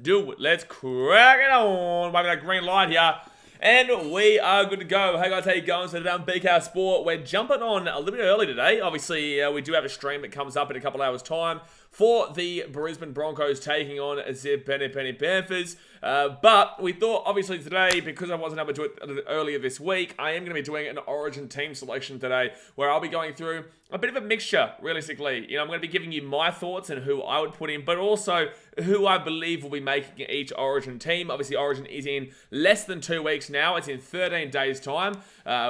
do it. Let's crack it on. Waving that green light here. And we are good to go. Hey guys, how you going? So today on BK Sport, we're jumping on a little bit early today. Obviously, we do have a stream that comes up in a couple hours' time for the Brisbane Broncos taking on the Penny Panthers. But we thought, obviously today, because I wasn't able to do it earlier this week, I am going to be doing an Origin team selection today, where I'll be going through a bit of a mixture, realistically. You know, I'm going to be giving you my thoughts and who I would put in, but also who I believe will be making each Origin team. Obviously, Origin is in less than 2 weeks now. It's in 13 days' time,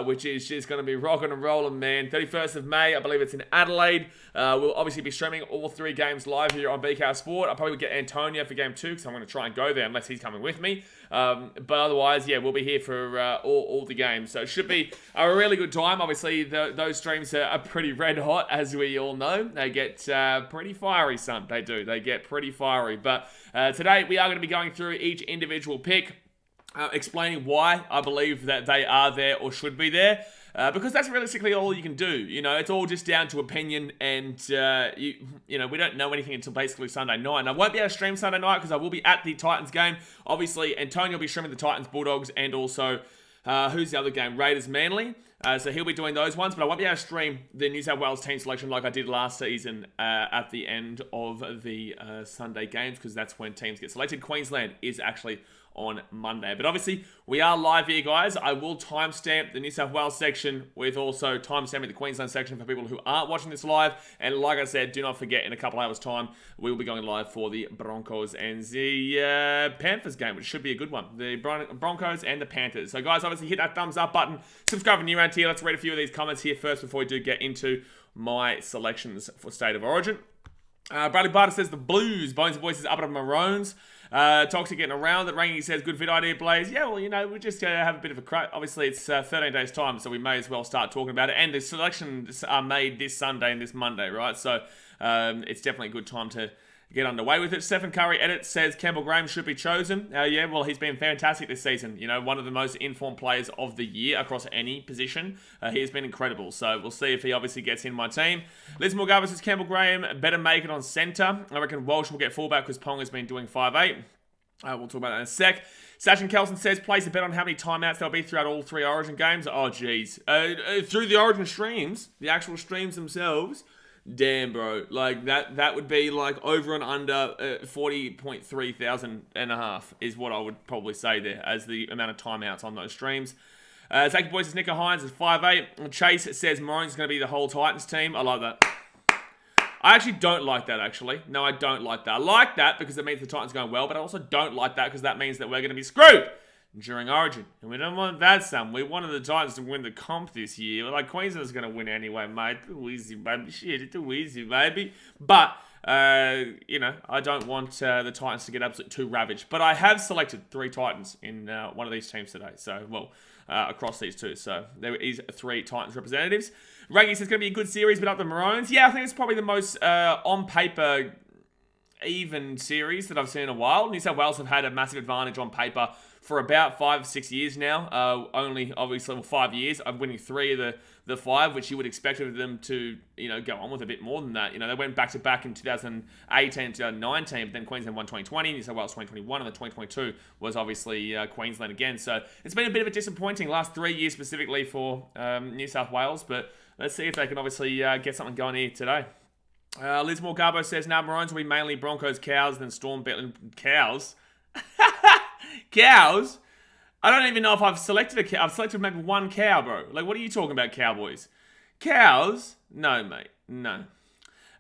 which is just going to be rocking and rolling, man. 31st of May, I believe it's in Adelaide. We'll obviously be streaming all 3 games live here on BK Sport. I'll probably get Antonio for game 2 because I'm going to try and go there unless he's coming with me. But otherwise, yeah, we'll be here for all the games. So it should be a really good time. Obviously, those streams are pretty red hot, as we all know. They get pretty fiery, son. They do. They get pretty fiery. But today, we are going to be going through each individual pick, explaining why I believe that they are there or should be there. Because that's realistically all you can do. You know, it's all just down to opinion, and you know, we don't know anything until basically Sunday night. And I won't be able to stream Sunday night because I will be at the Titans game. Obviously, Antonio will be streaming the Titans Bulldogs, and also who's the other game? Raiders Manly. So he'll be doing those ones, but I won't be able to stream the New South Wales team selection like I did last season at the end of the Sunday games, because that's when teams get selected. Queensland is actually on Monday. But obviously, we are live here, guys. I will timestamp the New South Wales section with also timestamping the Queensland section for people who aren't watching this live. And like I said, do not forget, in a couple hours' time, we will be going live for the Broncos and the Panthers game, which should be a good one. The Broncos and the Panthers. So, guys, obviously, hit that thumbs up button. Subscribe if you're new around here. Let's read a few of these comments here first before we do get into my selections for State of Origin. Bradley Barter says the Blues. Bones and Boys is up at the Maroons. Toxic getting around that ranking says good fit idea, Blaze. Yeah, well, you know, we just have a bit of a crack. Obviously, it's 13 days time, so we may as well start talking about it. And the selections are made this Sunday and this Monday, right? So it's definitely a good time to get underway with it. Stephen Curry edit says Campbell Graham should be chosen. Yeah, well, he's been fantastic this season. You know, one of the most informed players of the year across any position. He has been incredible. So we'll see if he obviously gets in my team. Liz Morgaba says Campbell Graham better make it on centre. I reckon Walsh will get fullback because Pong has been doing 5'8". We'll talk about that in a sec. Sachin Kelson says, place a bet on how many timeouts there'll be throughout all 3 Origin games. Oh, geez. Through the Origin streams, the actual streams themselves, damn, bro. Like, that would be, like, over and under 40.3 thousand and a half is what I would probably say there as the amount of timeouts on those streams. Zach Boys says Nico Hines is 5'8". Chase says Maroon's going to be the whole Titans team. I like that. I actually don't like that, actually. No, I don't like that. I like that because it means the Titans are going well, but I also don't like that because that means that we're going to be screwed during Origin. And we don't want that, son. We wanted the Titans to win the comp this year. Like, Queensland's going to win anyway, mate. Too easy, baby. Shit, it's too easy, baby. But, you know, I don't want the Titans to get absolutely too ravaged. But I have selected 3 Titans in one of these teams today. So, well, across these 2. So, there is 3 Titans representatives. Rangy says it's going to be a good series, but up the Maroons. Yeah, I think it's probably the most, on paper, even series that I've seen in a while. New South Wales have had a massive advantage on paper for about 5 or 6 years now. Only, obviously, 5 years. I'm winning 3 of the 5, which you would expect of them to, you know, go on with a bit more than that. You know, they went back-to-back in 2018, 2019, but then Queensland won 2020, New South Wales 2021, and then 2022 was obviously Queensland again. So it's been a bit of a disappointing last 3 years specifically for New South Wales, but let's see if they can obviously get something going here today. Liz Morgabo says, Maroons will be mainly Broncos, Cows, then Storm, Betland, Cows. Cows? I don't even know if I've selected a cow. I've selected maybe 1 cow, bro. Like, what are you talking about, Cowboys? Cows? No, mate. No.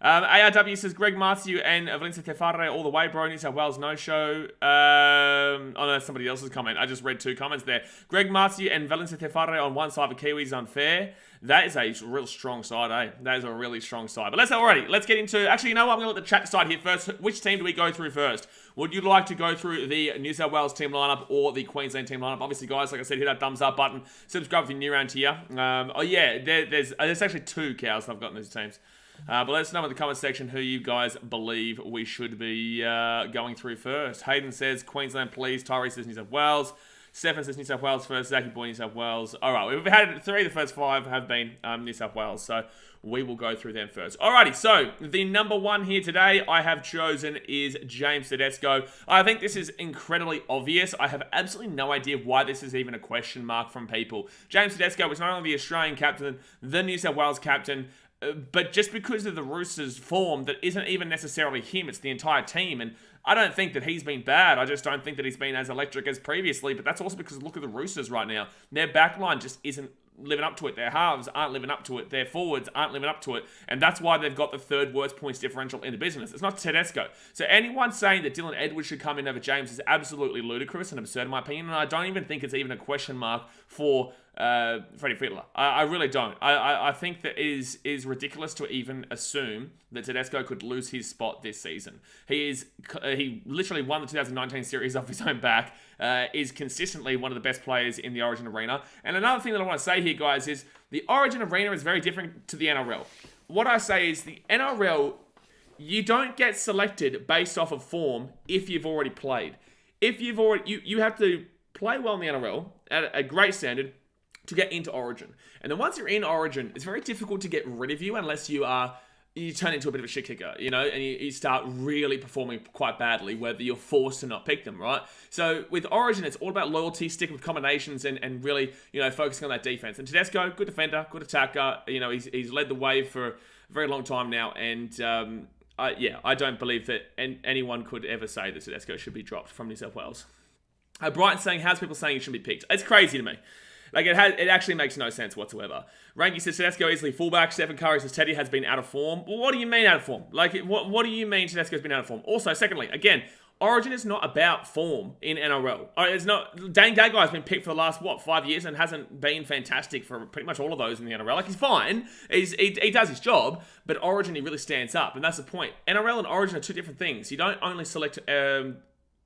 ARW says Greg Matthew and Valencia Tefare all the way, bro. New South Wales no-show. Oh, no, that's somebody else's comment. I just read 2 comments there. Greg Matthew and Valencia Tefare on one side of Kiwis unfair. That is a real strong side, eh? That is a really strong side. But let's get into... Actually, you know what? I'm going to let the chat decide here first. Which team do we go through first? Would you like to go through the New South Wales team lineup or the Queensland team lineup? Obviously, guys, like I said, hit that thumbs up button. Subscribe if you're new around here. Oh, yeah, there's actually 2 cows I've got in these teams. But let us know in the comment section who you guys believe we should be going through first. Hayden says Queensland, please. Tyree says New South Wales. Stefan says New South Wales first. Zachy Boy, New South Wales. All right, we've had 3 of the first 5 have been New South Wales, so we will go through them first. Alrighty, so the number 1 here today I have chosen is James Tedesco. I think this is incredibly obvious. I have absolutely no idea why this is even a question mark from people. James Tedesco was not only the Australian captain, the New South Wales captain, but just because of the Roosters' form, that isn't even necessarily him, it's the entire team. And I don't think that he's been bad. I just don't think that he's been as electric as previously. But that's also because look at the Roosters right now. Their backline just isn't living up to it. Their halves aren't living up to it. Their forwards aren't living up to it. And that's why they've got the 3rd worst points differential in the business. It's not Tedesco. So anyone saying that Dylan Edwards should come in over James is absolutely ludicrous and absurd in my opinion. And I don't even think it's even a question mark for Freddie Fittler. I really don't. I think that is ridiculous to even assume that Tedesco could lose his spot this season. He literally won the 2019 series off his own back, is consistently one of the best players in the Origin arena. And another thing that I want to say here, guys, is the Origin arena is very different to the NRL. What I say is the NRL, you don't get selected based off of form if you've already played. If you've already, you have to play well in the NRL at a great standard to get into Origin. And then once you're in Origin, it's very difficult to get rid of you unless you turn into a bit of a shit kicker, and you start really performing quite badly, whether you're forced to not pick them, right? So with Origin, it's all about loyalty, sticking with combinations, and really, focusing on that defense. And Tedesco, good defender, good attacker, he's led the way for a very long time now, and I don't believe that anyone could ever say that Tedesco should be dropped from New South Wales. Brighton saying, how's people saying he shouldn't be picked? It's crazy to me. Like, it actually makes no sense whatsoever. Ranky says Tedesco easily fullback. Stephen Curry says Teddy has been out of form. Well, what do you mean out of form? Like, what do you mean Tedesco's been out of form? Also, secondly, again, Origin is not about form in NRL. It's not. Dane Gagai has been picked for the last, 5 years and hasn't been fantastic for pretty much all of those in the NRL. Like, he's fine. He does his job, but Origin, he really stands up, and that's the point. NRL and Origin are 2 different things. You don't only select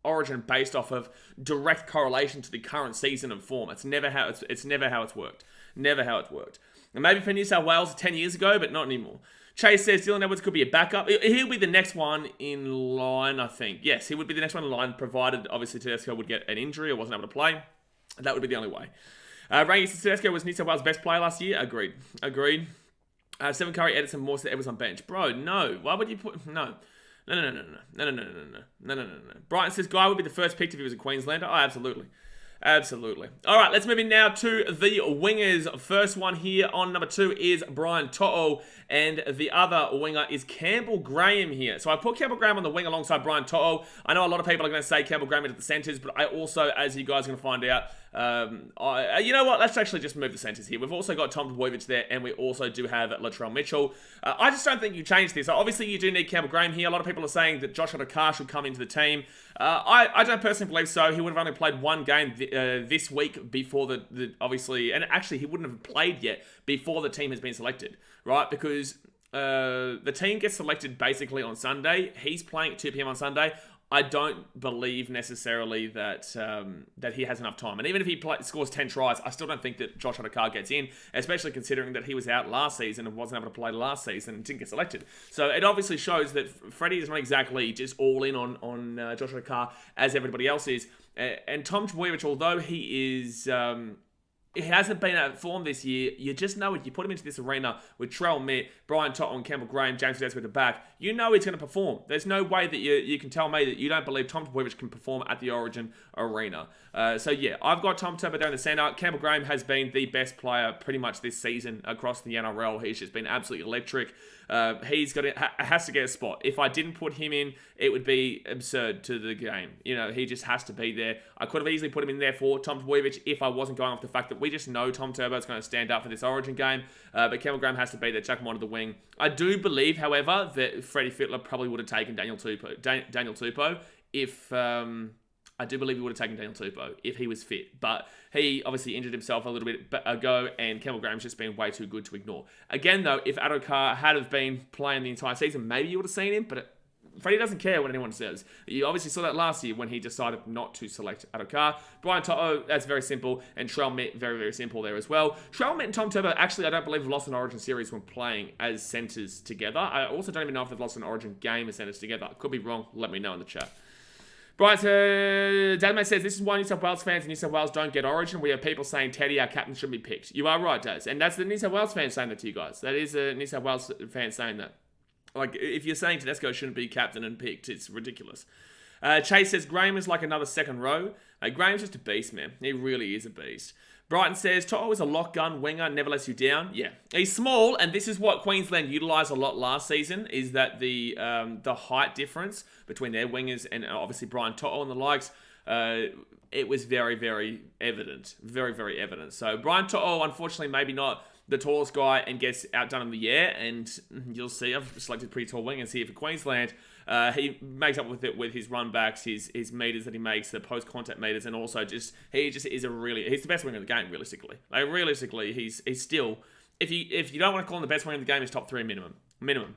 Origin based off of direct correlation to the current season and form. It's never how it's worked. Never how it's worked. And maybe for New South Wales 10 years ago, but not anymore. Chase says Dylan Edwards could be a backup. He'll be the next one in line, I think. Yes, he would be the next one in line, provided obviously Tedesco would get an injury or wasn't able to play. That would be the only way. Rangy says Tedesco was New South Wales' best player last year. Agreed. Stephen Curry, Edison, Moore said Edwards on bench. Bro, no. Why would you put... No. No. Brighton says Guy would be the first pick if he was a Queenslander. Oh, absolutely. All right, let's move in now to the wingers. First one here on number 2 is Brian To'o, and the other winger is Campbell Graham here. So I put Campbell Graham on the wing alongside Brian To'o. I know a lot of people are going to say Campbell Graham into the centres, but I also, as you guys are going to find out, you know what? Let's actually just move the centres here. We've also got Tom Boyvich there, and we also do have Latrell Mitchell. I just don't think you change this. Obviously, you do need Campbell Graham here. A lot of people are saying that Josh Adokar should come into the team. I don't personally believe so. He would have only played 1 game this week before the obviously, and actually he wouldn't have played yet before the team has been selected, right? Because the team gets selected basically on Sunday. He's playing at 2 p.m. on Sunday. I don't believe necessarily that that he has enough time. And even if he scores 10 tries, I still don't think that Josh Adokar gets in, especially considering that he was out last season and wasn't able to play last season and didn't get selected. So it obviously shows that Freddie is not exactly just all in on Josh Adokar as everybody else is. And Tom Trbojevic, although he is... he hasn't been at form this year. You just know it. You put him into this arena with Trell Mitt, Brian To'o and Campbell Graham, James Tedesco at the back. You know he's going to perform. There's no way that you can tell me that you don't believe Tom Trbojevic can perform at the Origin arena. So yeah, I've got Tom Turbo down the centre. Campbell Graham has been the best player pretty much this season across the NRL. He's just been absolutely electric. Has to get a spot. If I didn't put him in, it would be absurd to the game. He just has to be there. I could have easily put him in there for Tom Trbojevic if I wasn't going off the fact that we just know Tom Turbo is going to stand up for this Origin game. But Campbell Graham has to be there. Chuck him onto the wing. I do believe, however, that Freddie Fittler probably would have taken Daniel Tupou if... I do believe he would have taken Daniel Tupou if he was fit. But he obviously injured himself a little bit ago, and Campbell Graham's just been way too good to ignore. Again, though, if Adokar had have been playing the entire season, maybe you would have seen him, but Freddie doesn't care what anyone says. You obviously saw that last year when he decided not to select Adokar. Brian To'o, that's very simple, and Trell Mitt, very, very simple there as well. Trell Mitt and Tom Turbo, actually, I don't believe have lost an Origin series when playing as centres together. I also don't even know if they've lost an Origin game as centres together. I could be wrong. Let me know in the chat. Brian, Dazmate says, this is why New South Wales fans in New South Wales don't get Origin. We have people saying Teddy, our captain, shouldn't be picked. You are right, Daz. And that's the New South Wales fans saying that to you guys. That is a New South Wales fan saying that. Like, if you're saying Tedesco shouldn't be captain and picked, it's ridiculous. Chase says, Graham is like another second row. Graham's just a beast, man. He really is a beast. Brighton says, Toto is a lock gun winger, never lets you down. Yeah. He's small, and this is what Queensland utilised a lot last season, is that the height difference between their wingers and obviously Brian Toto and the likes, it was very, very evident. Very, very evident. So Brian Toto, unfortunately, maybe not the tallest guy and gets outdone in the air, and you'll see, I've selected pretty tall wingers here for Queensland. He makes up with it with his run backs, his meters that he makes, the post-contact meters, and also he is he's the best winger in the game, realistically. Like, realistically, he's still, if you don't want to call him the best winger in the game, he's top 3 minimum.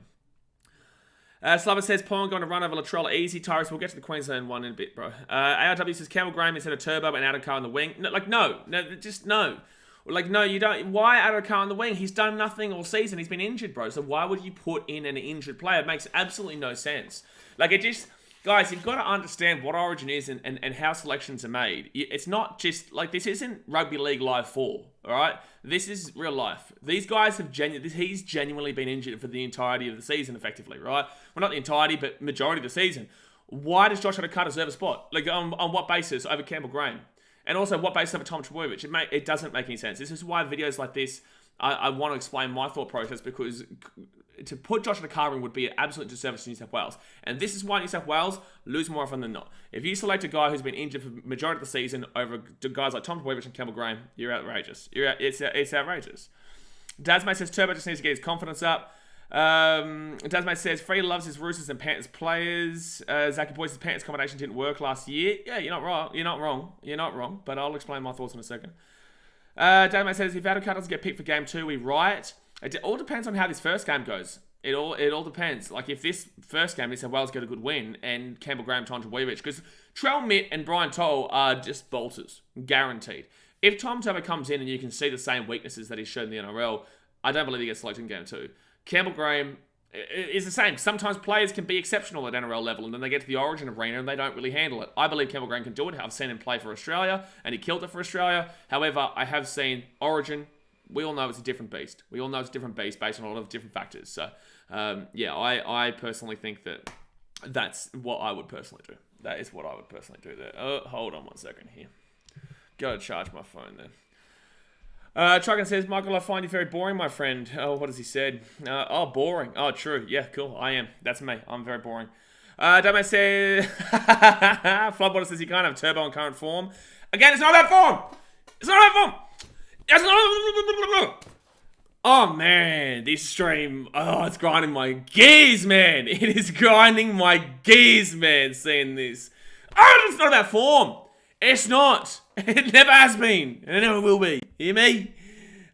Slubber says, Pong going to run over Latrell easy. Tyrus, we'll get to the Queensland one in a bit, bro. ARW says, Campbell Graham instead of Turbo and Adokar on the wing. No, just no. Like, no, you don't. Why Adokar on the wing? He's done nothing all season. He's been injured, bro. So why would you put in an injured player? It makes absolutely no sense. Like, it just... Guys, you've got to understand what Origin is and how selections are made. It's not just... Like, this isn't Rugby League Live 4, all right? This is real life. These guys have he's genuinely been injured for the entirety of the season, effectively, right? Well, not the entirety, but majority of the season. Why does Josh Adokar deserve a spot? Like, on what basis over Campbell Graham? And also, what basis over Tom Trbojevic? It doesn't make any sense. This is why videos like this, I want to explain my thought process, because to put Josh Adokar in would be an absolute disservice to New South Wales. And this is why New South Wales lose more often than not. If you select a guy who's been injured for the majority of the season over guys like Tom Trbojevic and Campbell Graham, you're outrageous. It's outrageous. Dazmate says Turbo just needs to get his confidence up. Dazmate says Free loves his Roosters and Panthers players. Zachy Boyce's Panthers combination didn't work last year. Yeah, you're not wrong. But I'll explain my thoughts in a second. Dazmate says if Adokar doesn't get picked for game 2, we riot. It all depends on how this first game goes. It all depends. Like, if this first game, New South Wales get a good win, and Campbell Graham, Tom Trbojevic, because Trell Mitt and Brian Toll are just bolters, guaranteed. If Tom Turbo comes in and you can see the same weaknesses that he's shown in the NRL, I don't believe he gets selected in game 2. Campbell Graham is the same. Sometimes players can be exceptional at NRL level, and then they get to the Origin arena and they don't really handle it. I believe Campbell Graham can do it. I've seen him play for Australia, and he killed it for Australia. However, I have seen Origin. We all know it's a different beast. We all know it's a different beast based on a lot of different factors. So, I personally think that's what I would personally do. That is what I would personally do there. Oh, hold on one second here. Gotta charge my phone there. Trucken says, Michael, I find you very boring, my friend. Oh, what has he said? Boring. Oh, true. Yeah, cool. I am. That's me. I'm very boring. Damo says, Floodwater says you can't have Turbo in current form. Again, it's not that form. It's not that form. It's not. Oh, man. This stream. Oh, it's grinding my gears, man. It is grinding my gears, man, seeing this. Oh, it's not about form. It's not. It never has been. And it never will be. Hear me?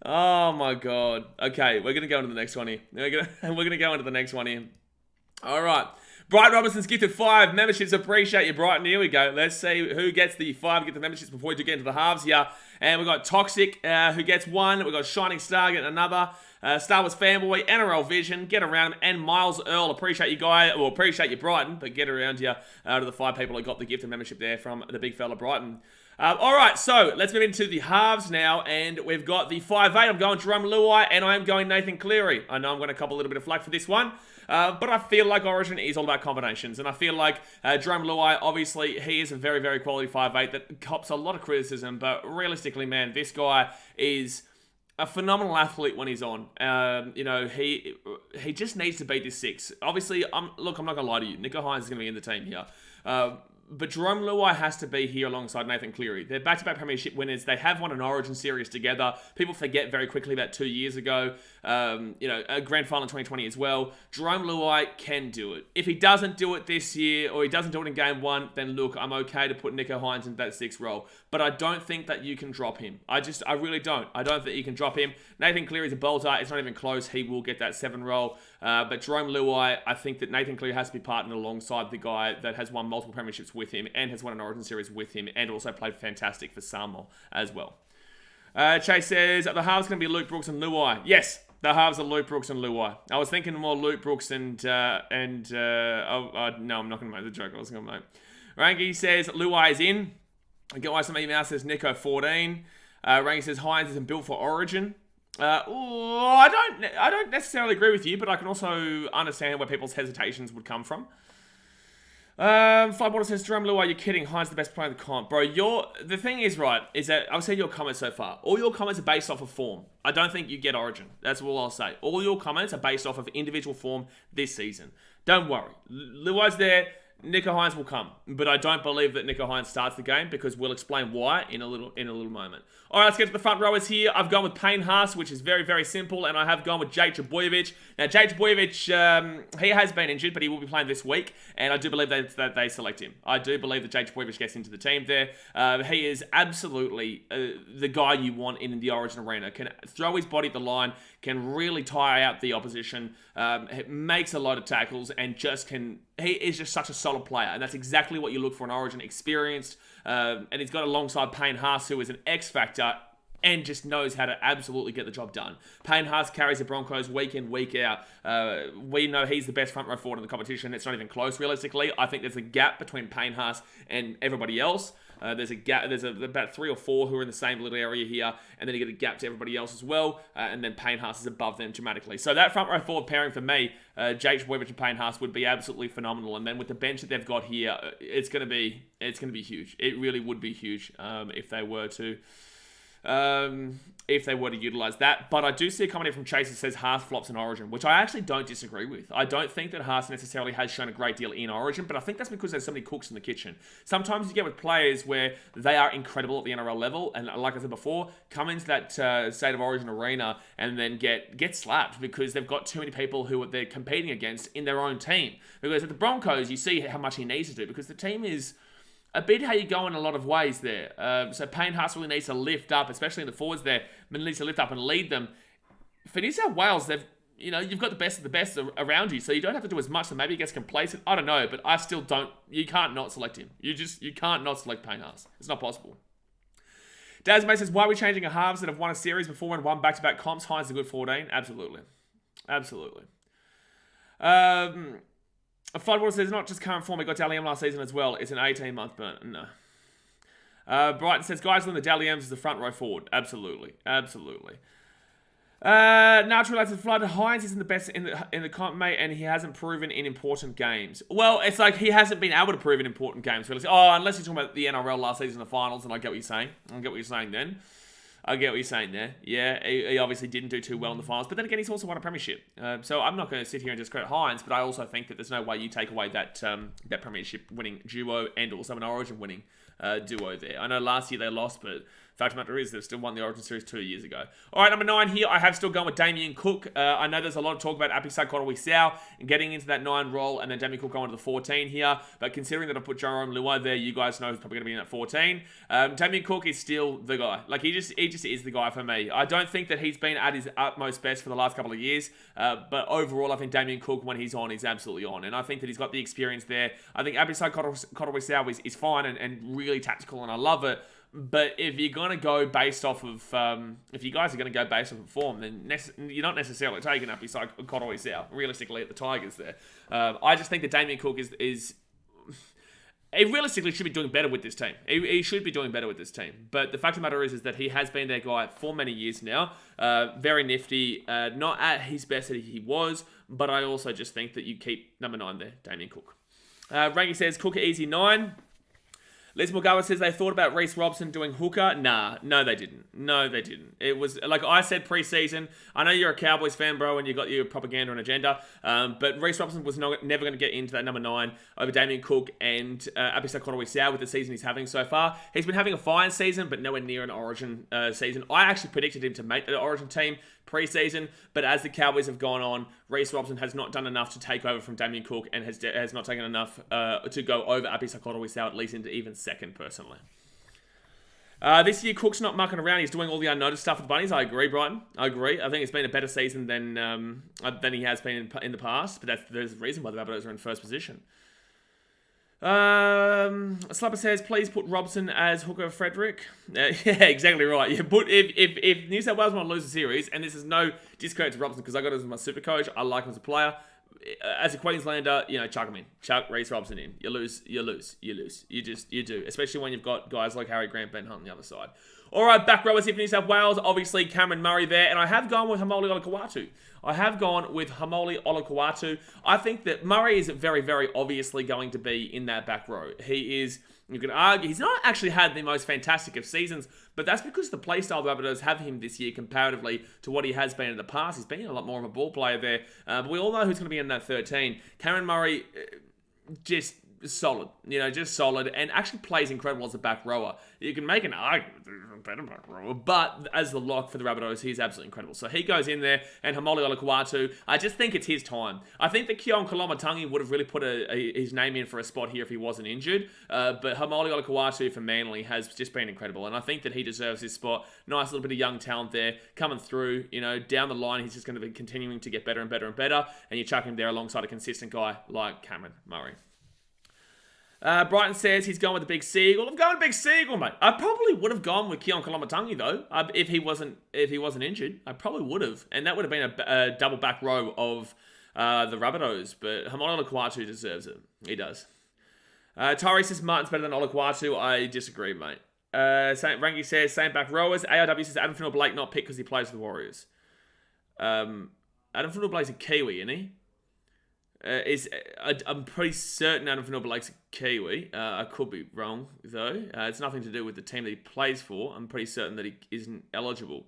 Oh my god. Okay, we're going to go into the next one here. We're going to go into the next one here. Alright. Brighton Robinson's gifted 5 memberships. Appreciate you, Brighton. Here we go. Let's see who gets the 5 get the memberships before we do get into the halves here. And we've got Toxic, who gets 1. We've got Shining Star getting another. Star Wars Fanboy, NRL Vision, get around him, and Miles Earl. Appreciate you, guy. Well, appreciate you, Brighton, but get around you to the 5 people who got the gifted membership there from the big fella, Brighton. Alright, so let's move into the halves now, and we've got the 5'8". I'm going Jerome Luai, and I'm going Nathan Cleary. I know I'm going to cop a little bit of flack for this one, but I feel like Origin is all about combinations, and I feel like Jerome Luai, obviously, he is a very, very quality 5'8" that cops a lot of criticism, but realistically, man, this guy is a phenomenal athlete when he's on. He just needs to beat this 6. Obviously, I'm not going to lie to you. Nico Hines is going to be in the team here. But Jerome Luai has to be here alongside Nathan Cleary. They're back-to-back premiership winners. They have won an Origin series together. People forget very quickly about 2 years ago. A grand final in 2020 as well. Jerome Luai can do it. If he doesn't do it this year, or he doesn't do it in game 1, then look, I'm okay to put Nico Hines into that 6th role. But I don't think that you can drop him. I really don't. I don't think you can drop him. Nathan Cleary's a bolter. It's not even close. He will get that 7 role. But Jerome Luai, I think that Nathan Cleary has to be partnered alongside the guy that has won multiple premierships with him and has won an Origin series with him and also played fantastic for Samoa as well. Chase says, the halves going to be Luke Brooks and Luai. Yes, the halves are Luke Brooks and Luai. I was thinking more Luke Brooks no, I'm not going to make the joke I was going to make. Rangi says Luai is in. I get why somebody now says Nico 14. Rangi says Hines isn't built for Origin. I don't necessarily agree with you, but I can also understand where people's hesitations would come from. Flywater says, Jerome Luai, you're kidding. Hines the best player in the comp. Bro, the thing is, right, is that I've seen your comments so far. All your comments are based off of form. I don't think you get Origin. That's all I'll say. All your comments are based off of individual form this season. Don't worry. Luai's there. Nico Hines will come, but I don't believe that Nico Hines starts the game because we'll explain why in a little moment. All right, let's get to the front rowers here. I've gone with Payne Haas, which is very, very simple, and I have gone with Jake Trbojevic. Now, Jake Trbojevic, he has been injured, but he will be playing this week, and I do believe that they select him. I do believe that Jake Trbojevic gets into the team there. He is absolutely the guy you want in the Origin arena. Can throw his body at the line, can really tire out the opposition, makes a lot of tackles, and he is just such a solid player, and that's exactly what you look for in Origin, experienced, and he's got alongside Payne Haas, who is an X factor and just knows how to absolutely get the job done. Payne Haas carries the Broncos week in, week out. We know he's the best front row forward in the competition. It's not even close, realistically. I think there's a gap between Payne Haas and everybody else. There's a gap. There's about 3 or 4 who are in the same little area here, and then you get a gap to everybody else as well, and then Payne Haas is above them dramatically. So that front row forward pairing for me, Jake Trbojevic and Payne Haas would be absolutely phenomenal. And then with the bench that they've got here, it's gonna be huge. It really would be huge if they were to. If they were to utilize that. But I do see a comment here from Chase that says Haas flops in Origin, which I actually don't disagree with. I don't think that Haas necessarily has shown a great deal in Origin, but I think that's because there's so many cooks in the kitchen. Sometimes you get with players where they are incredible at the NRL level, and like I said before, come into that State of Origin arena and then get slapped because they've got too many people who they're competing against in their own team. Because at the Broncos, you see how much he needs to do because the team is a bit how you go in a lot of ways there. So Payne Haas really needs to lift up, especially in the forwards there, but needs to lift up and lead them. For New South Wales, you've got the best of the best around you, so you don't have to do as much, so maybe he gets complacent. I don't know, but I still don't. You can't not select him. You can't not select Payne Haas. It's not possible. Daz May says, why are we changing a halves that have won a series before and won back-to-back comps? Hines is a good 14. Absolutely. Floodwater says, not just current form, we got Dally M last season as well. It's an 18-month burn. No. Brighton says, guys, on the Dally M's is the front row forward. Absolutely. Natural says, Flood Hines isn't the best in the comp, mate, and he hasn't proven in important games. Well, it's like he hasn't been able to prove in important games, really. Oh, unless you're talking about the NRL last season, the finals, and I get what you're saying. I get what you're saying there. Yeah, he obviously didn't do too well in the finals. But then again, he's also won a premiership. So I'm not going to sit here and discredit Hines, but I also think that there's no way you take away that premiership winning duo and also an Origin winning duo there. I know last year they lost, but fact of the matter is they've still won the Origin Series 2 years ago. All right, number 9 here, I have still gone with Damien Cook. I know there's a lot of talk about Apisai Koroisau and getting into that 9 role, and then Damien Cook going to the 14 here. But considering that I put Jerome Luai there, you guys know who's probably going to be in that 14. Damien Cook is still the guy. Like, he just is the guy for me. I don't think that he's been at his utmost best for the last couple of years, but overall, I think Damien Cook, when he's on, he's absolutely on. And I think that he's got the experience there. I think Apisai Koroisau is fine and really tactical, and I love it. But if you're going to go based off of, if you guys are going to go based off of form, then you're not necessarily taking up beside Koroisau, realistically, at the Tigers there. I just think that Damien Cook is he realistically should be doing better with this team. He should be doing better with this team. But the fact of the matter is that he has been their guy for many years now. Very nifty, not at his best that he was, but I also just think that you keep number 9 there, Damien Cook. Ranky says, Cook easy 9. Liz Morgawa says they thought about Reece Robson doing hooker. No, they didn't. It was, like I said pre-season, I know you're a Cowboys fan, bro, and you got your propaganda and agenda, but Reece Robson was never going to get into that number 9 over Damien Cook and Apisai Koroisau with the season he's having so far. He's been having a fine season, but nowhere near an Origin season. I actually predicted him to make the Origin team pre-season, but as the Cowboys have gone on, Reece Robson has not done enough to take over from Damien Cook and has not taken enough to go over Apisai Koroisau, at least into even second, personally. This year, Cook's not mucking around. He's doing all the unnoticed stuff with the Bunnies. I agree, Brighton. I agree. I think it's been a better season than he has been in the past, but there's a reason why the Rabbitohs are in first position. Slapper says, please put Robson as hooker Frederick. Yeah, exactly right. Yeah, but if New South Wales want to lose the series, and this is no discredit to Robson because I got him as my super coach, I like him as a player, as a Queenslander, chuck him in. Chuck Reece Robson in. You lose. You do. Especially when you've got guys like Harry Grant, Ben Hunt on the other side. All right, back rowers here for New South Wales. Obviously, Cameron Murray there. And I have gone with Hamoli Olakau'atu. I think that Murray is very, very obviously going to be in that back row. He is, you can argue, he's not actually had the most fantastic of seasons, but that's because the playstyle the Rabbitohs have him this year comparatively to what he has been in the past. He's been a lot more of a ball player there. But we all know who's going to be in that 13. Cameron Murray, just solid, just solid, and actually plays incredible as a back rower. You can make an argument that he's a better back rower, but as the lock for the Rabbitohs, he's absolutely incredible. So he goes in there, and Hamoli Olakau'atu, I just think it's his time. I think that Keon Koloamatangi would have really put his name in for a spot here if he wasn't injured, but Hamoli Olakau'atu for Manly has just been incredible, and I think that he deserves his spot. Nice little bit of young talent there, coming through, down the line, he's just going to be continuing to get better and better and better, and you chuck him there alongside a consistent guy like Cameron Murray. Brighton says he's going with the Big Seagull. I'm going with Big Seagull, mate. I probably would have gone with Keon Koloamatangi though, if he wasn't injured. I probably would have, and that would have been a double back row of the Rabbitohs. But Hamoli Olakau'atu deserves it. He does. Tyree says Martin's better than Olakau'atu. I disagree, mate. Rangi says same back rowers. ARW says Adam Finnell-Blake not picked because he plays for the Warriors. Adam Finnell-Blake's a Kiwi, isn't he? I'm pretty certain Adam Finnell-Blake's a Kiwi. I could be wrong, though. It's nothing to do with the team that he plays for. I'm pretty certain that he isn't eligible.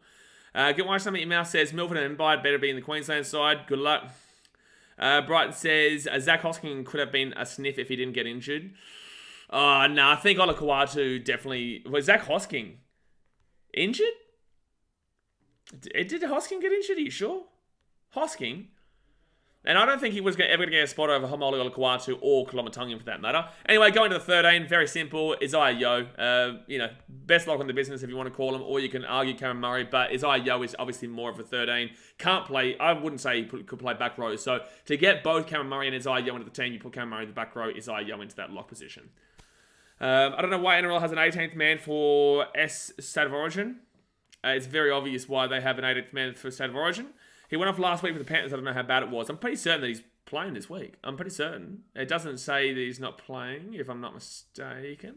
Get one something your mouth says Milford and Mbide better be in the Queensland side. Good luck. Brighton says Zach Hosking could have been a sniff if he didn't get injured. Oh, no, I think Olakau'atu definitely... Was Zach Hosking injured? Did Hosking get injured? Are you sure? Hosking? And I don't think he was ever going to get a spot over Hamoli Olakau'atu or Koloamatangi for that matter. Anyway, going to the 13, very simple. Isaiah Yeo, best lock in the business if you want to call him, or you can argue Cameron Murray, but Isaiah Yeo is obviously more of a 13. Can't play, I wouldn't say he could play back row. So to get both Cameron Murray and Isaiah Yeo into the team, you put Cameron Murray in the back row, Isaiah Yeo into that lock position. I don't know why NRL has an 18th man for State of Origin. It's very obvious why they have an 18th man for State of Origin. He went off last week with the Panthers. I don't know how bad it was. I'm pretty certain that he's playing this week. I'm pretty certain. It doesn't say that he's not playing, if I'm not mistaken.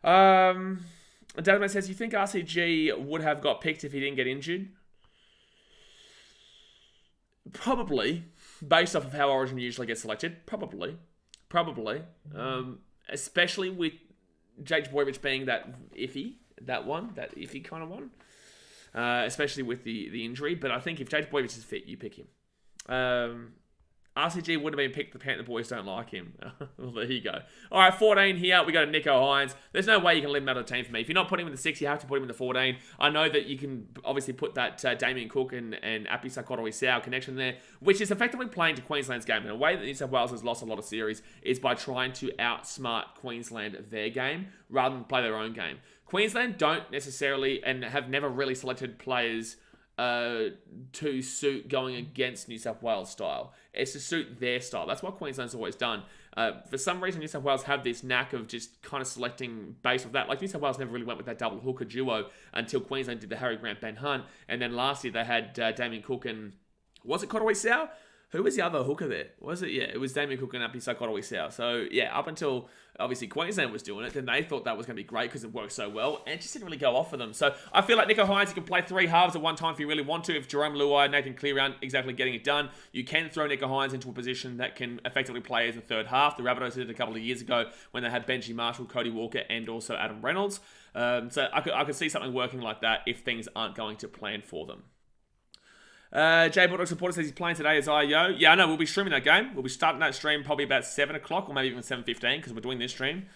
Database says, you think RCG would have got picked if he didn't get injured? Probably. Based off of how Origin usually gets selected. Probably. Especially with Jake Boyovich being that iffy kind of one. Especially with the injury. But I think if Jake Boyovich is fit, you pick him. RCG would have been picked. The Panther boys don't like him. Well, there you go. All right, 14 here. We go to Nicho Hynes. There's no way you can leave him out of the team for me. If you're not putting him in the 6, you have to put him in the 14. I know that you can obviously put that Damien Cook and Api Sakotoi-Sao connection there, which is effectively playing to Queensland's game. And a way that New South Wales has lost a lot of series is by trying to outsmart Queensland their game rather than play their own game. Queensland don't necessarily and have never really selected players to suit going against New South Wales style. It's to suit their style. That's what Queensland's always done. For some reason, New South Wales have this knack of just kind of selecting based off that. Like, New South Wales never really went with that double hooker duo until Queensland did the Harry Grant, Ben Hunt. And then last year, they had Damien Cook and... Was it Kotoi-Sao? Who was the other hooker there? Was it? Yeah, it was Damien Cook and Api Sakotoi-Sao. So, yeah, up until obviously Queensland was doing it, then they thought that was going to be great because it worked so well, and it just didn't really go off for them. So, I feel like Nicho Hynes, you can play 3 halves at one time if you really want to. If Jerome Luai, Nathan Cleary aren't exactly getting it done, you can throw Nicho Hynes into a position that can effectively play as a third half. The Rabbitohs did it a couple of years ago when they had Benji Marshall, Cody Walker, and also Adam Reynolds. So, I could see something working like that if things aren't going to plan for them. Jay Bulldog supporter says he's playing today as IO. Yeah, I know. We'll be streaming that game. We'll be starting that stream probably about 7 o'clock or maybe even 7:15 because we're doing this stream.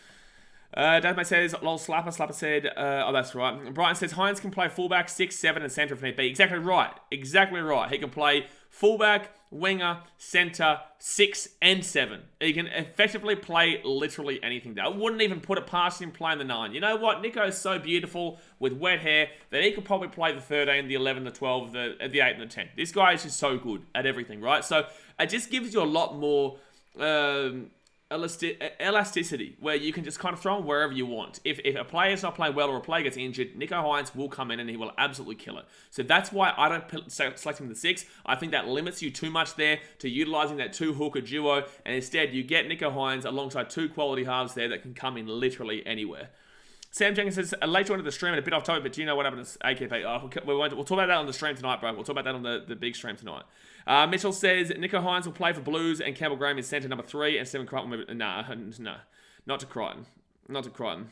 Database says, lol, Slapper. Slapper said, oh, that's right. Brian says, Hynes can play fullback, 6, 7, and centre if need be. Exactly right. Exactly right. He can play fullback, winger, centre, 6, and 7. He can effectively play literally anything there. I wouldn't even put it past him playing the 9. You know what? Nicho is so beautiful with wet hair that he could probably play the 13, the 11, the 12, the 8, and the 10. This guy is just so good at everything, right? So it just gives you a lot more... elasticity where you can just kind of throw him wherever you want. If a player's not playing well or a player gets injured, Nico Hines will come in and he will absolutely kill it. So that's why I don't select him the 6. I think that limits you too much there to utilising that 2-hooker duo, and instead you get Nico Hines alongside 2 quality halves there that can come in literally anywhere. Sam Jenkins says, a late join to the stream and a bit off topic, but do you know what happened to AKP? Oh, we'll talk about that on the stream tonight, bro. We'll talk about that on the big stream tonight. Mitchell says, Nico Hines will play for Blues and Campbell Graham is centre number 3 and Stephen Crichton will move it. No, not to Crichton. Not to Crichton.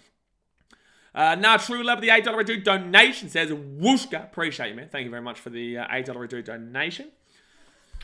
True Love, the $8 redo donation says, Wooshka. Appreciate you, man. Thank you very much for the $8 redo donation.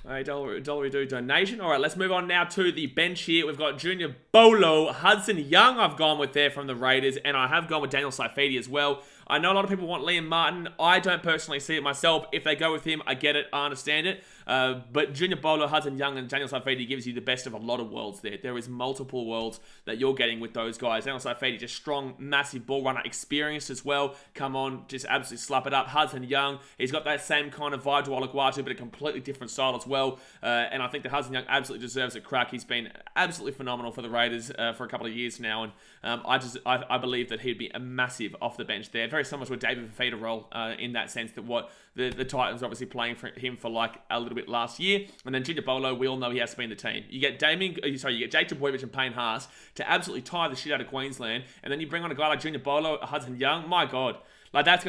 $8 redo donation. All right, let's move on now to the bench here. We've got Junior Bolo, Hudson Young I've gone with there from the Raiders, and I have gone with Daniel Saifidi as well. I know a lot of people want Liam Martin. I don't personally see it myself. If they go with him, I get it. I understand it. But Junior Bolo, Hudson Young, and Daniel Saifidi gives you the best of a lot of worlds there. There is multiple worlds that you're getting with those guys. Daniel Saifidi, just strong, massive ball runner, experienced as well. Come on, just absolutely slap it up. Hudson Young, he's got that same kind of vibe to Olaguatu, but a completely different style as well. And I think that Hudson Young absolutely deserves a crack. He's been absolutely phenomenal for the Raiders for a couple of years now. And I believe that he'd be a massive off the bench there. Very similar to a David Fafita role in that sense, that what the Titans obviously playing for him for like a little bit last year. And then Junior Bolo, we all know he has to be in the team. You get you get Jake Trbojevic and Payne Haas to absolutely tie the shit out of Queensland, and then you bring on a guy like Junior Bolo, Hudson Young. My God, like that's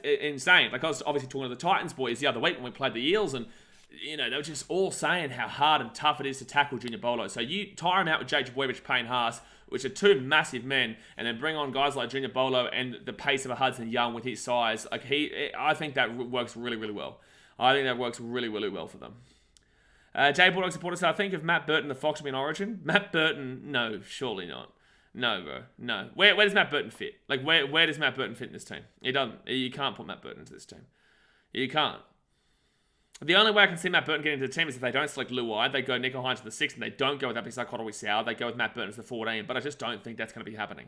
insane. Like I was obviously talking to the Titans boys the other week when we played the Eels, and you know, they were just all saying how hard and tough it is to tackle Junior Bolo. So you tire him out with Jake Trbojevic, Payne Haas, which are 2 massive men, and then bring on guys like Junior Bolo and the pace of a Hudson Young with his size. Like I think that works really, really well. I think that works really, really well for them. Jay Bulldog supporter said, I think if Matt Burton the Fox will be in Origin. Matt Burton, no, surely not. No, bro, no. Where does Matt Burton fit? Like where does Matt Burton fit in this team? He doesn't. You can't put Matt Burton into this team. You can't. The only way I can see Matt Burton getting into the team is if they don't select Luai, they go Nico Hines to the 6, and they don't go with Apisai Koroisau, they go with Matt Burton as the 14, but I just don't think that's going to be happening.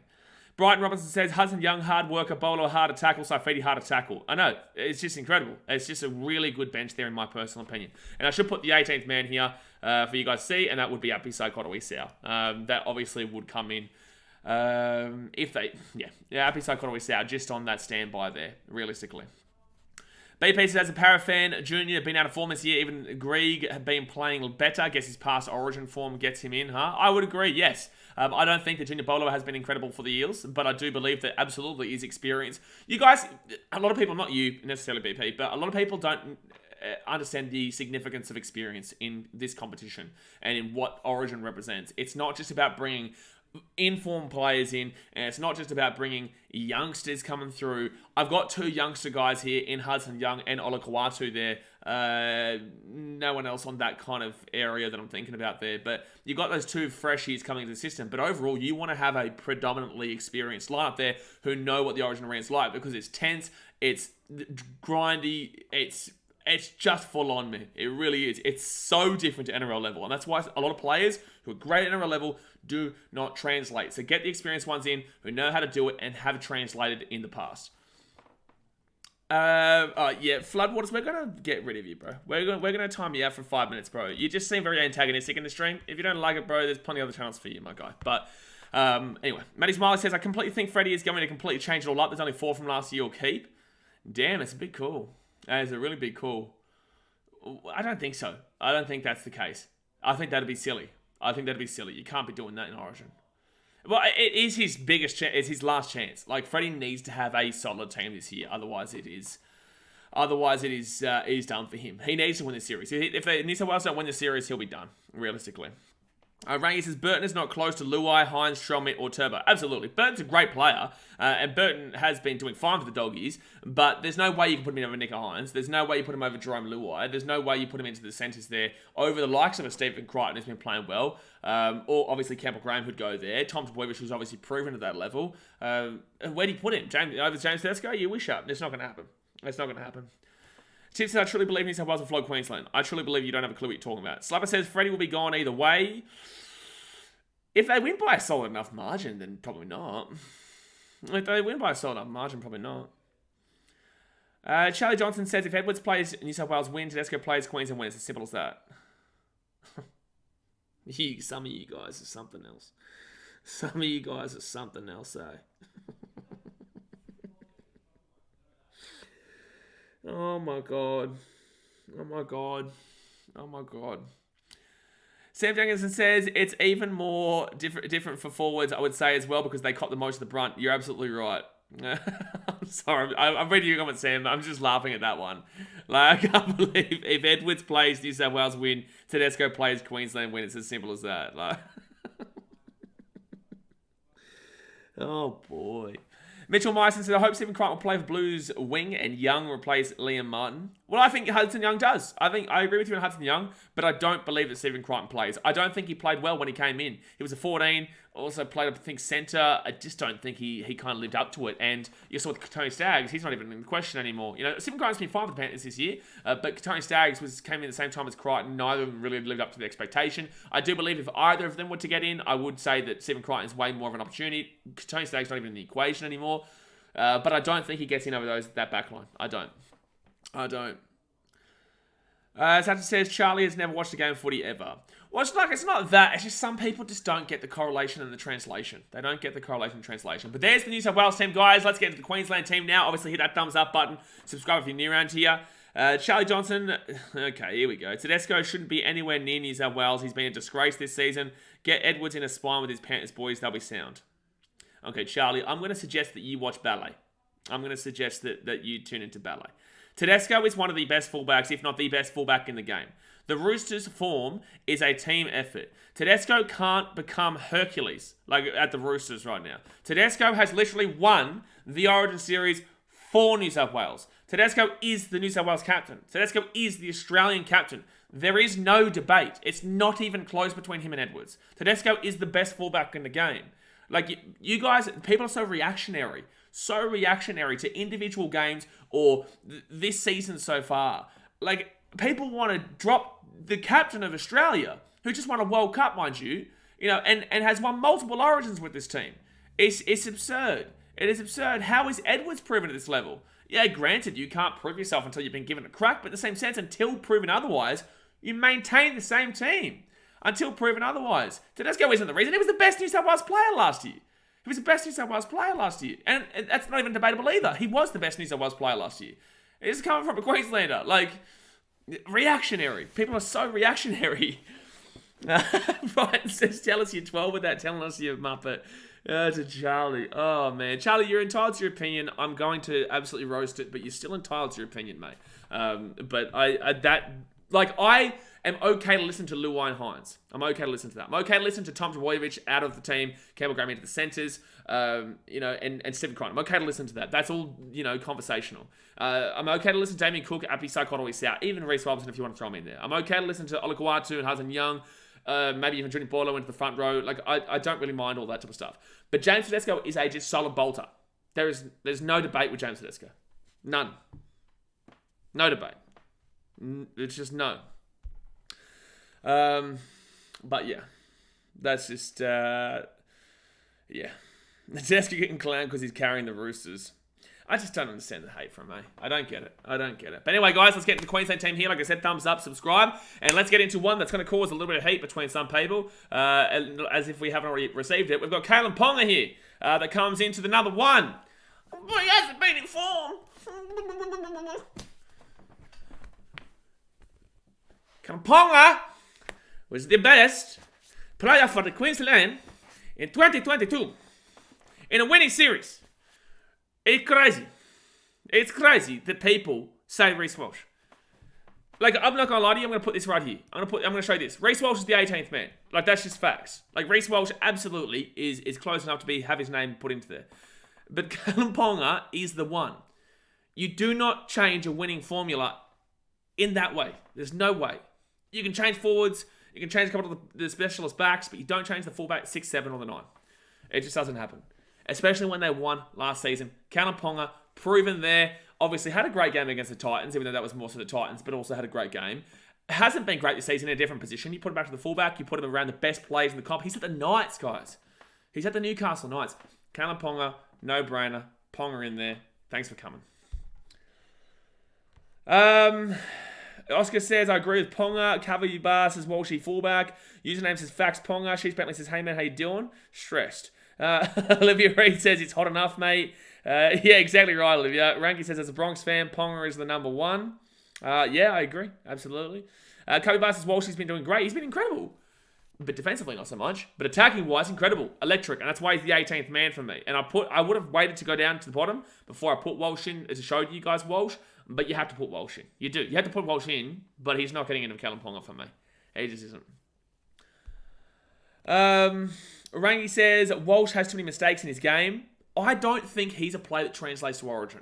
Brighton Robinson says, Hudson Young, hard worker, Bolo, hard to tackle, Saifidi, hard to tackle. I know, it's just incredible. It's just a really good bench there in my personal opinion. And I should put the 18th man here for you guys to see, and that would be Apisai Koroisau. That obviously would come in if they, Apisai Koroisau just on that standby there, realistically. BP says, as a Para fan, Junior been out of form this year. Even Grieg had been playing better. I guess his past Origin form gets him in, huh? I would agree, yes. I don't think that Junior Bolo has been incredible for the Eels, but I do believe that absolutely his experience. You guys, a lot of people, not you necessarily BP, but a lot of people don't understand the significance of experience in this competition and in what Origin represents. It's not just about bringing informed players in, and it's not just about bringing youngsters coming through. I've got 2 youngster guys here in Hudson Young and Olaguatu there. No one else on that kind of area that I'm thinking about there, but you've got those 2 freshies coming into the system. But overall, you want to have a predominantly experienced lineup there who know what the Origin arena's like, because it's tense, it's grindy, it's just full on, man. It really is. It's so different to NRL level. And that's why a lot of players who are great at NRL level do not translate. So get the experienced ones in who know how to do it and have translated in the past. Floodwaters, we're going to get rid of you, bro. We're going to time you out for 5 minutes, bro. You just seem very antagonistic in the stream. If you don't like it, bro, there's plenty of other channels for you, my guy. But anyway, Matty Smiley says, I completely think Freddie is going to completely change it all up. There's only 4 from last year will keep. Damn, it's a big call. That is a really big call. I don't think so. I don't think that's the case. I think that'd be silly. You can't be doing that in Origin. Well, it is his biggest chance. It's his last chance. Like, Freddie needs to have a solid team this year. Otherwise, it is done for him. He needs to win the series. If New South Wales don't win the series, he'll be done, realistically. Rangi says, Burton is not close to Luai, Hines, Strelmit, or Turbo. Absolutely. Burton's a great player, and Burton has been doing fine for the Doggies, but there's no way you can put him in over Nico Hines. There's no way you put him over Jerome Luai. There's no way you put him into the centres there over the likes of a Stephen Crichton, who's been playing well, or obviously Campbell Graham would go there. Tom Trbojevic was obviously proven at that level. Where do you put him? Over James Tedesco? You wish up. It's not going to happen. It's not going to happen. Tip says, I truly believe New South Wales will float Queensland. I truly believe you don't have a clue what you're talking about. Slapper says, Freddie will be gone either way. If they win by a solid enough margin, then probably not. If they win by a solid enough margin, probably not. Charlie Johnson says, if Edwards plays, New South Wales win, Tedesco plays, Queensland win. It's as simple as that. Some of you guys are something else. Some of you guys are something else, eh? Oh my god. Oh my god. Oh my god. Sam Jenkinson says it's even more different for forwards, I would say, as well, because they caught the most of the brunt. You're absolutely right. I'm sorry. I'm reading your comment, Sam. I'm just laughing at that one. Like, I can't believe if Edwards plays, New South Wales win, Tedesco plays, Queensland win. It's as simple as that. Like, oh boy. Mitchell Myson said, I hope Stephen Crichton will play for Blues wing and Young replace Liam Martin. Well, I think Hudson Young does. I agree with you on Hudson Young, but I don't believe that Stephen Crichton plays. I don't think he played well when he came in. He was a 14, also played, I think, centre. I just don't think he kind of lived up to it. And you saw with Tony Staggs, he's not even in the question anymore. You know, Stephen Crichton's been fine with the Panthers this year, but Tony Staggs came in at the same time as Crichton. Neither of them really lived up to the expectation. I do believe if either of them were to get in, I would say that Stephen Crichton is way more of an opportunity. Tony Staggs not even in the equation anymore. But I don't think he gets in over that back line. I don't. Sacha says, Charlie has never watched a game of footy ever. Well, it's not that. It's just some people just don't get the correlation and the translation. They don't get the correlation and translation. But there's the New South Wales team, guys. Let's get into the Queensland team now. Obviously, hit that thumbs up button. Subscribe if you're new around here. Charlie Johnson. Okay, here we go. Tedesco shouldn't be anywhere near New South Wales. He's been a disgrace this season. Get Edwards in a spine with his Panthers boys. They'll be sound. Okay, Charlie, I'm going to suggest that you watch ballet. I'm going to suggest that you tune into ballet. Tedesco is one of the best fullbacks, if not the best fullback in the game. The Roosters' form is a team effort. Tedesco can't become Hercules like at the Roosters right now. Tedesco has literally won the Origin Series for New South Wales. Tedesco is the New South Wales captain. Tedesco is the Australian captain. There is no debate. It's not even close between him and Edwards. Tedesco is the best fullback in the game. Like, you guys, people are so reactionary to individual games or this season so far. Like, people want to drop the captain of Australia, who just won a World Cup, mind you, and has won multiple Origins with this team. It's absurd. It is absurd. How is Edwards proven at this level? Yeah, granted, you can't prove yourself until you've been given a crack, but in the same sense, until proven otherwise, you maintain the same team. Until proven otherwise. Tedesco isn't the reason. He was the best New South Wales player last year. And that's not even debatable either. He was the best New South Wales player last year. It's coming from a Queenslander. Like, reactionary. People are so reactionary. Brian says, tell us you're 12 without telling us you're a Muppet. To Charlie. Oh, man. Charlie, you're entitled to your opinion. I'm going to absolutely roast it, but you're still entitled to your opinion, mate. But I am okay to listen to Luai Hines. I'm okay to listen to that. I'm okay to listen to Tom Trbojevic out of the team, Campbell Graham into the centres, and Stephen Crichton. I'm okay to listen to that. That's all, conversational. I'm okay to listen to Damien Cook, Api Saikot, South, even Reece Robinson if you want to throw him in there. I'm okay to listen to Olakau'atu and Hudson Young, maybe even Junior Paulo into the front row. Like, I don't really mind all that type of stuff. But James Tedesco is a just solid bolter. There's no debate with James Tedesco. None. No debate. It's just no. But yeah, that's just, yeah. Tedesco getting clowned because he's carrying the Roosters. I just don't understand the hate from me. I don't get it. But anyway, guys, let's get into the Queensland team here. Like I said, thumbs up, subscribe, and let's get into one that's going to cause a little bit of heat between some people, as if we haven't already received it. We've got Kalen Ponga here, that comes into the number one. But he hasn't been in form. Kalen Ponga was the best player for the Queensland in 2022 in a winning series. It's crazy. It's crazy that people say Reece Walsh. Like, I'm not gonna lie to you. I'm gonna put this right here. I'm gonna show you this. Reece Walsh is the 18th man. Like, that's just facts. Like, Reece Walsh absolutely is close enough to have his name put into there. But Kalen Ponga is the one. You do not change a winning formula in that way. There's no way. You can change forwards. You can change a couple of the specialist backs, but you don't change the fullback 6, 7, or the 9. It just doesn't happen. Especially when they won last season. Kalen Ponga, proven there. Obviously had a great game against the Titans, even though that was more so the Titans, but also had a great game. Hasn't been great this season in a different position. You put him back to the fullback. You put him around the best players in the comp. He's at the Knights, guys. He's at the Newcastle Knights. Kalen Ponga, no-brainer. Ponga in there. Thanks for coming. Oscar says, I agree with Ponga. Cavalry Bar says, Walshy fullback. Username says, Fax Ponga. She's Bentley says, hey man, how you doing? Stressed. Olivia Reed says, it's hot enough, mate. Yeah, exactly right, Olivia. Ranky says, as a Bronx fan, Ponga is the number one. Yeah, I agree. Absolutely. Cavalry Bar says, Walshy's been doing great. He's been incredible. But defensively, not so much. But attacking-wise, incredible. Electric. And that's why he's the 18th man for me. And I would have waited to go down to the bottom before I put Walsh in to show you guys Walsh. But you have to put Walsh in. You do. You have to put Walsh in, but he's not getting into Callum Ponga for me. He just isn't. Rangi says, Walsh has too many mistakes in his game. I don't think he's a player that translates to Origin.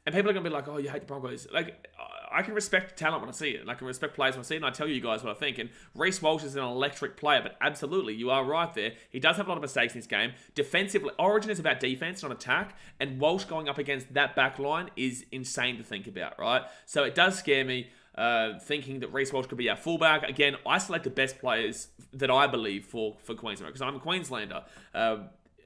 And people are going to be like, oh, you hate the Broncos. Like, I can respect talent when I see it. And I can respect players when I see it. And I tell you guys what I think. And Reece Walsh is an electric player. But absolutely, you are right there. He does have a lot of mistakes in this game. Defensively, Origin is about defense, not attack. And Walsh going up against that back line is insane to think about, right? So it does scare me thinking that Reece Walsh could be our fullback. Again, I select the best players that I believe for Queensland. Because I'm a Queenslander.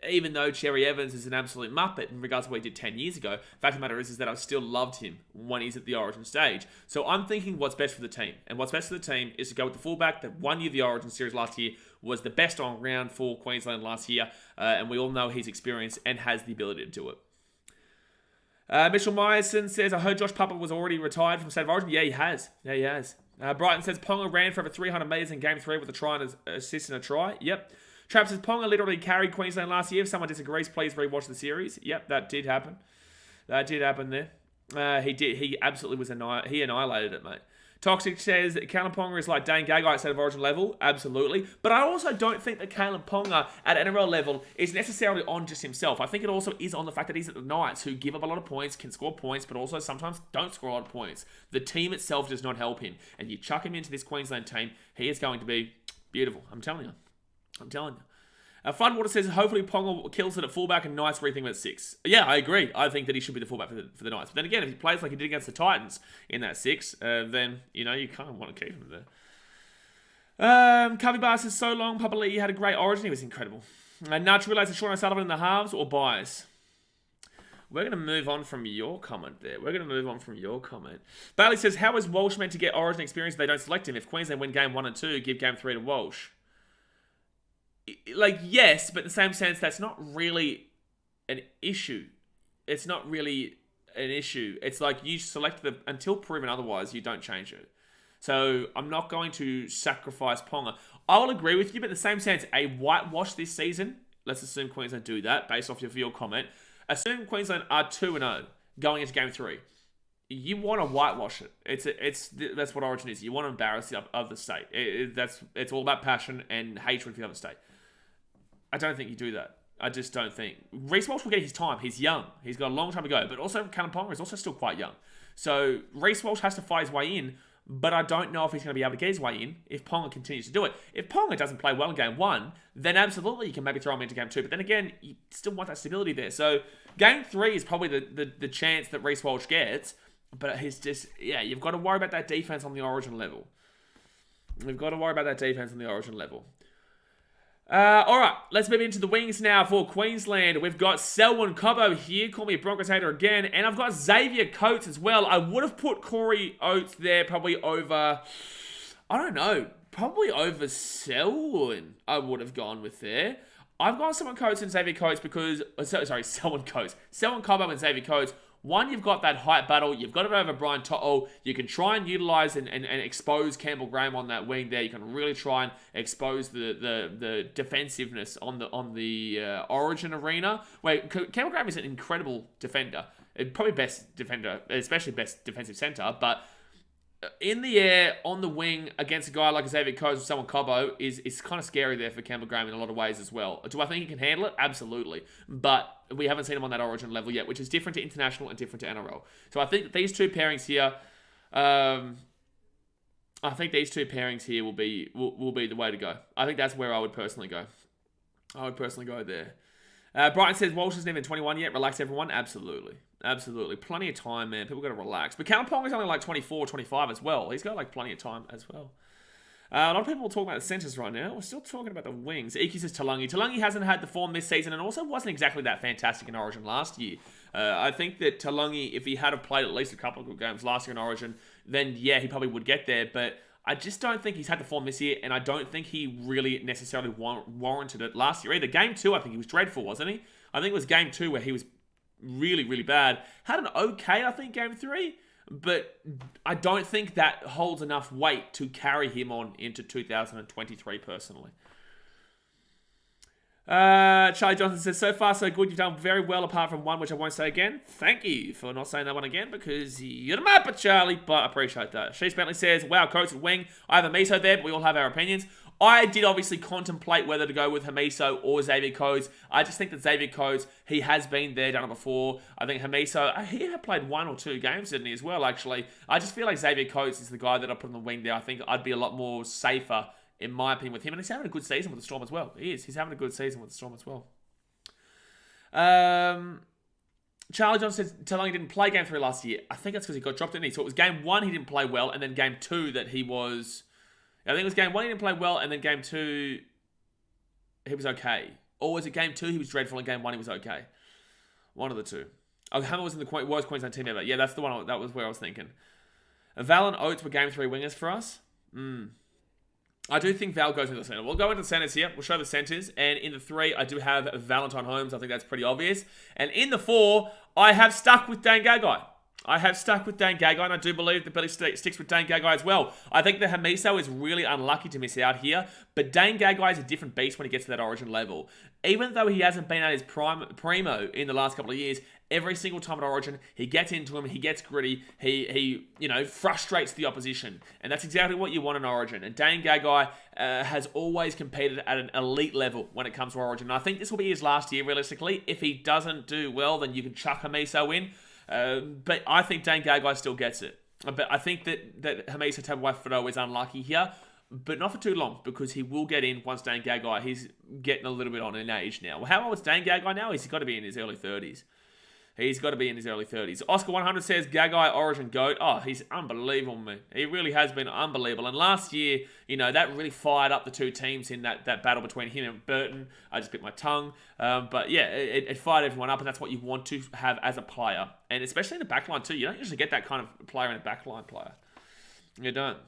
Even though Cherry Evans is an absolute muppet in regards to what he did 10 years ago, fact of the matter is that I still loved him when he's at the Origin stage. So I'm thinking what's best for the team. And what's best for the team is to go with the fullback that won you the Origin series last year, was the best on round for Queensland last year, and we all know he's experienced and has the ability to do it. Mitchell Myerson says, I heard Josh Papa was already retired from State of Origin. Yeah, he has. Brighton says, Ponga ran for over 300 metres in Game 3 with a try and assist and a try. Yep. Trap says, Ponga literally carried Queensland last year. If someone disagrees, please rewatch the series. Yep, that did happen. That did happen there. He did. He absolutely was he annihilated it, mate. Toxic says, Callum Ponga is like Dane Gagai at State of Origin level. Absolutely. But I also don't think that Callum Ponga at NRL level is necessarily on just himself. I think it also is on the fact that he's at the Knights, who give up a lot of points, can score points, but also sometimes don't score a lot of points. The team itself does not help him. And you chuck him into this Queensland team, he is going to be beautiful. I'm telling you. Floodwater says, hopefully Ponga kills it at fullback and Knights rethink him at 6. Yeah, I agree. I think that he should be the fullback for the Knights. But then again, if he plays like he did against the Titans in that 6, then, you kind of want to keep him there. Covey Bar says, so long, Papa Lee had a great Origin. He was incredible. Nudge realised that Sean O'Sullivan in the halves or buys. We're going to move on from your comment there. Bailey says, how is Walsh meant to get Origin experience if they don't select him? If Queensland win Game 1 and 2, give Game 3 to Walsh. Like, yes, but in the same sense, that's not really an issue. It's not really an issue. It's like you select until proven otherwise, you don't change it. So I'm not going to sacrifice Ponga. I will agree with you, but in the same sense, a whitewash this season, let's assume Queensland do that, based off of your comment. Assume Queensland are 2-0 going into Game 3. You want to whitewash it. That's what Origin is. You want to embarrass the other state. It's all about passion and hatred for the other state. I don't think you do that. I just don't think. Reece Walsh will get his time. He's young. He's got a long time to go. But also, Callum Ponga is also still quite young. So, Reece Walsh has to fight his way in, but I don't know if he's going to be able to get his way in if Ponga continues to do it. If Ponga doesn't play well in Game 1, then absolutely you can maybe throw him into Game 2. But then again, you still want that stability there. So, Game 3 is probably the chance that Reece Walsh gets, but he's just, you've got to worry about that defense on the Origin level. All right, let's move into the wings now for Queensland. We've got Selwyn Cobbo here. Call me a Broncos hater again. And I've got Xavier Coates as well. I would have put Corey Oates there probably over, I don't know, probably over Selwyn I would have gone with there. I've gone Selwyn Coates and Xavier Coates because, Selwyn Cobbo and Xavier Coates. One, you've got that height battle. You've got it over Brian To'o. You can try and utilise and expose Campbell Graham on that wing there. You can really try and expose the defensiveness on the Origin arena. Where Campbell Graham is an incredible defender. Probably best defender, especially best defensive centre. But in the air, on the wing, against a guy like Xavier Coates or someone Cobbo is kind of scary there for Campbell Graham in a lot of ways as well. Do I think he can handle it? Absolutely. But we haven't seen him on that Origin level yet, which is different to international and different to NRL. So I think that these two pairings here, will be the way to go. I think that's where I would personally go. There. Brighton says Walsh isn't even 21 yet. Relax, everyone. Absolutely. Plenty of time, man. People got to relax. But Callum Ponga is only like 24, 25 as well. He's got like plenty of time as well. A lot of people are talking about the centres right now. We're still talking about the wings. Iki says Talangi. Talangi hasn't had the form this season and also wasn't exactly that fantastic in Origin last year. I think that Talangi, if he had played at least a couple of good games last year in Origin, then yeah, he probably would get there. But I just don't think he's had the form this year, and I don't think he really necessarily warranted it last year either. Game 2, I think he was dreadful, wasn't he? I think it was Game 2 where he was really, really bad. Had an okay, I think, Game 3, but I don't think that holds enough weight to carry him on into 2023, personally. Charlie Johnson says, so far so good, you've done very well apart from one, which I won't say again. Thank you for not saying that one again, because you're the mapper, Charlie, but I appreciate that. Shees Bentley says, wow, Coates at wing. I have a Miso there, but we all have our opinions. I did obviously contemplate whether to go with Hamiso or Xavier Coates. I just think that Xavier Coates, he has been there, done it before. I think Hamiso, he had played 1 or 2 games, didn't he, as well, actually. I just feel like Xavier Coates is the guy that I put on the wing there. I think I'd be a lot more safer, in my opinion, with him. And he's having a good season with the Storm as well. He is. He's having a good season with the Storm as well. Charlie John says Talangi didn't play Game 3 last year. I think that's because he got dropped, didn't he? So it was Game 1 he didn't play well, and then Game 2 that he was... I think it was Game 1 he didn't play well, and then Game 2 he was okay. Or was it Game 2 he was dreadful, and Game 1 he was okay? One of the two. Oh, Hammer was in the worst Queensland team ever. Yeah, that's the one. That was where I was thinking. Val and Oates were Game 3 wingers for us. I do think Val goes into the centre. We'll go into the centres here. We'll show the centres. And in the 3, I do have Valentine Holmes. I think that's pretty obvious. And in the 4, I have stuck with Dane Gagai. And I do believe that Billy sticks with Dane Gagai as well. I think that Hamiso is really unlucky to miss out here, but Dane Gagai is a different beast when he gets to that Origin level. Even though he hasn't been at his primo in the last couple of years, every single time at Origin, he gets into him, he gets gritty, he frustrates the opposition. And that's exactly what you want in Origin. And Dane Gagai has always competed at an elite level when it comes to Origin. And I think this will be his last year, realistically. If he doesn't do well, then you can chuck Hamiso in. But I think Dane Gagai still gets it. But I think that Hamiso Tabuai-Fidow is unlucky here, but not for too long, because he will get in once Dane Gagai, he's getting a little bit on in age now. Well, how old is Dane Gagai now? He's got to be in his early 30s. Oscar 100 says, Gagai, Origin, GOAT. Oh, he's unbelievable, man. He really has been unbelievable. And last year, that really fired up the two teams in that battle between him and Burton. I just bit my tongue. But yeah, it fired everyone up, and that's what you want to have as a player. And especially in the backline too. You don't usually get that kind of player in a backline player. You don't.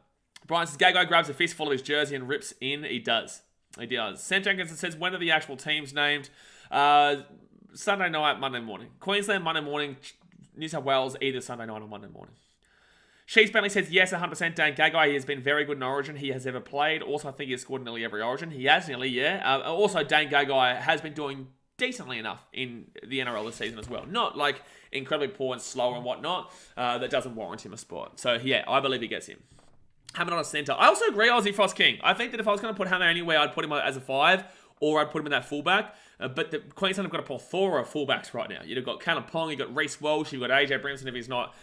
Brian says, Gagai grabs a fistful of his jersey and rips in. He does. Sam Jenkinson says, when are the actual teams named? Sunday night, Monday morning. Queensland, Monday morning. New South Wales, either Sunday night or Monday morning. Shees Bentley says, yes, 100% Dane Gagai. He has been very good in Origin he has ever played. Also, I think he has scored in nearly every Origin. He has nearly, yeah. Also, Dane Gagai has been doing decently enough in the NRL this season as well. Not like incredibly poor and slow and whatnot. That doesn't warrant him a spot. So, yeah, I believe he gets him. Hammer on a centre. I also agree, Aussie Frost King. I think that if I was going to put Hammer anywhere, I'd put him as a 5, or I'd put him in that fullback. But the Queensland have got a plethora of fullbacks right now. You've got Callum Pong, you've got Reece Walsh, you've got AJ Brimson if he's not,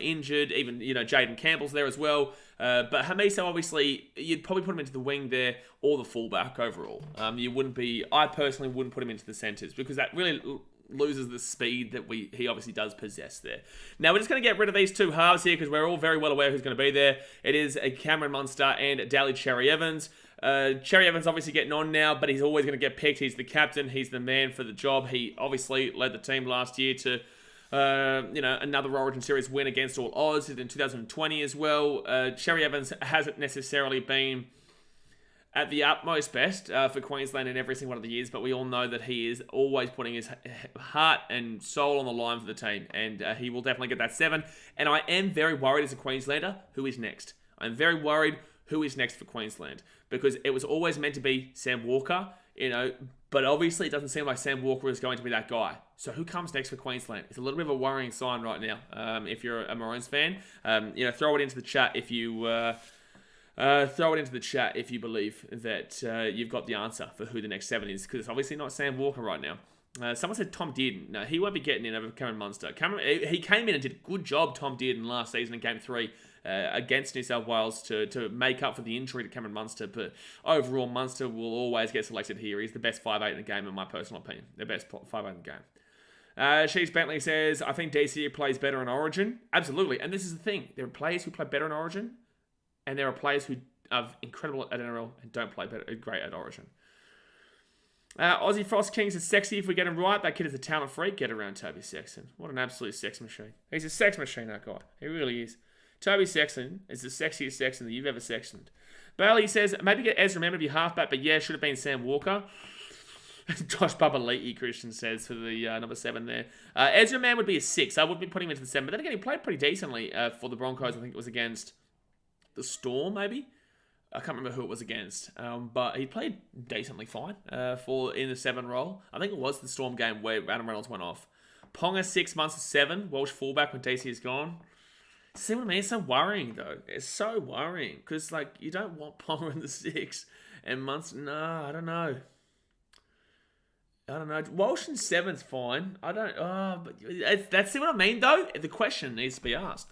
injured. Even, Jaden Campbell's there as well. But Hamiso, obviously, you'd probably put him into the wing there or the fullback overall. I personally wouldn't put him into the centres because that really loses the speed that he obviously does possess there. Now, we're just going to get rid of these two halves here because we're all very well aware who's going to be there. It is Cameron Munster and Daly Cherry Evans. Cherry Evans obviously getting on now, but he's always going to get picked. He's the captain. He's the man for the job. He obviously led the team last year to, another Origin Series win against all odds in 2020 as well. Cherry Evans hasn't necessarily been at the utmost best for Queensland in every single one of the years, but we all know that he is always putting his heart and soul on the line for the team, and he will definitely get that 7. And I am very worried as a Queenslander, who is next? I'm very worried who is next for Queensland, because it was always meant to be Sam Walker, but obviously it doesn't seem like Sam Walker is going to be that guy. So who comes next for Queensland? It's a little bit of a worrying sign right now. If you're a Maroons fan, throw it into the chat if you believe that you've got the answer for who the next 7 is, because it's obviously not Sam Walker right now. Someone said Tom Dearden. No, he won't be getting in over Cameron Munster. He came in and did a good job, Tom Dearden, last season in Game 3 against New South Wales to make up for the injury to Cameron Munster. But overall, Munster will always get selected here. He's the best 5'8" in the game, in my personal opinion. The best 5'8" in the game. Shees Bentley says, I think DCU plays better in Origin. Absolutely. And this is the thing. There are players who play better in Origin, and there are players who are incredible at NRL and don't play great at Origin. Aussie Frost King says, sexy if we get him right. That kid is a talent freak. Get around Toby Sexton. What an absolute sex machine. He's a sex machine, that guy. He really is. Toby Sexton is the sexiest Sexton that you've ever sextoned. Bailey says, maybe get Ezra Mann to be halfback, but yeah, should have been Sam Walker. Josh Babaliti, Christian says, for the number 7 there. Ezra Mann would be a 6. I would be putting him into the 7. But then again, he played pretty decently for the Broncos. I think it was against the Storm, maybe. I can't remember who it was against. But he played decently fine in the 7 role. I think it was the Storm game where Adam Reynolds went off. Ponga, 6 months to 7. Welsh fullback when DC is gone. See what I mean? It's so worrying, though. It's so worrying. Because, like, you don't want Ponga in the 6. And Munster, no, I don't know. Walsh in 7's fine. But that's see what I mean, though? The question needs to be asked.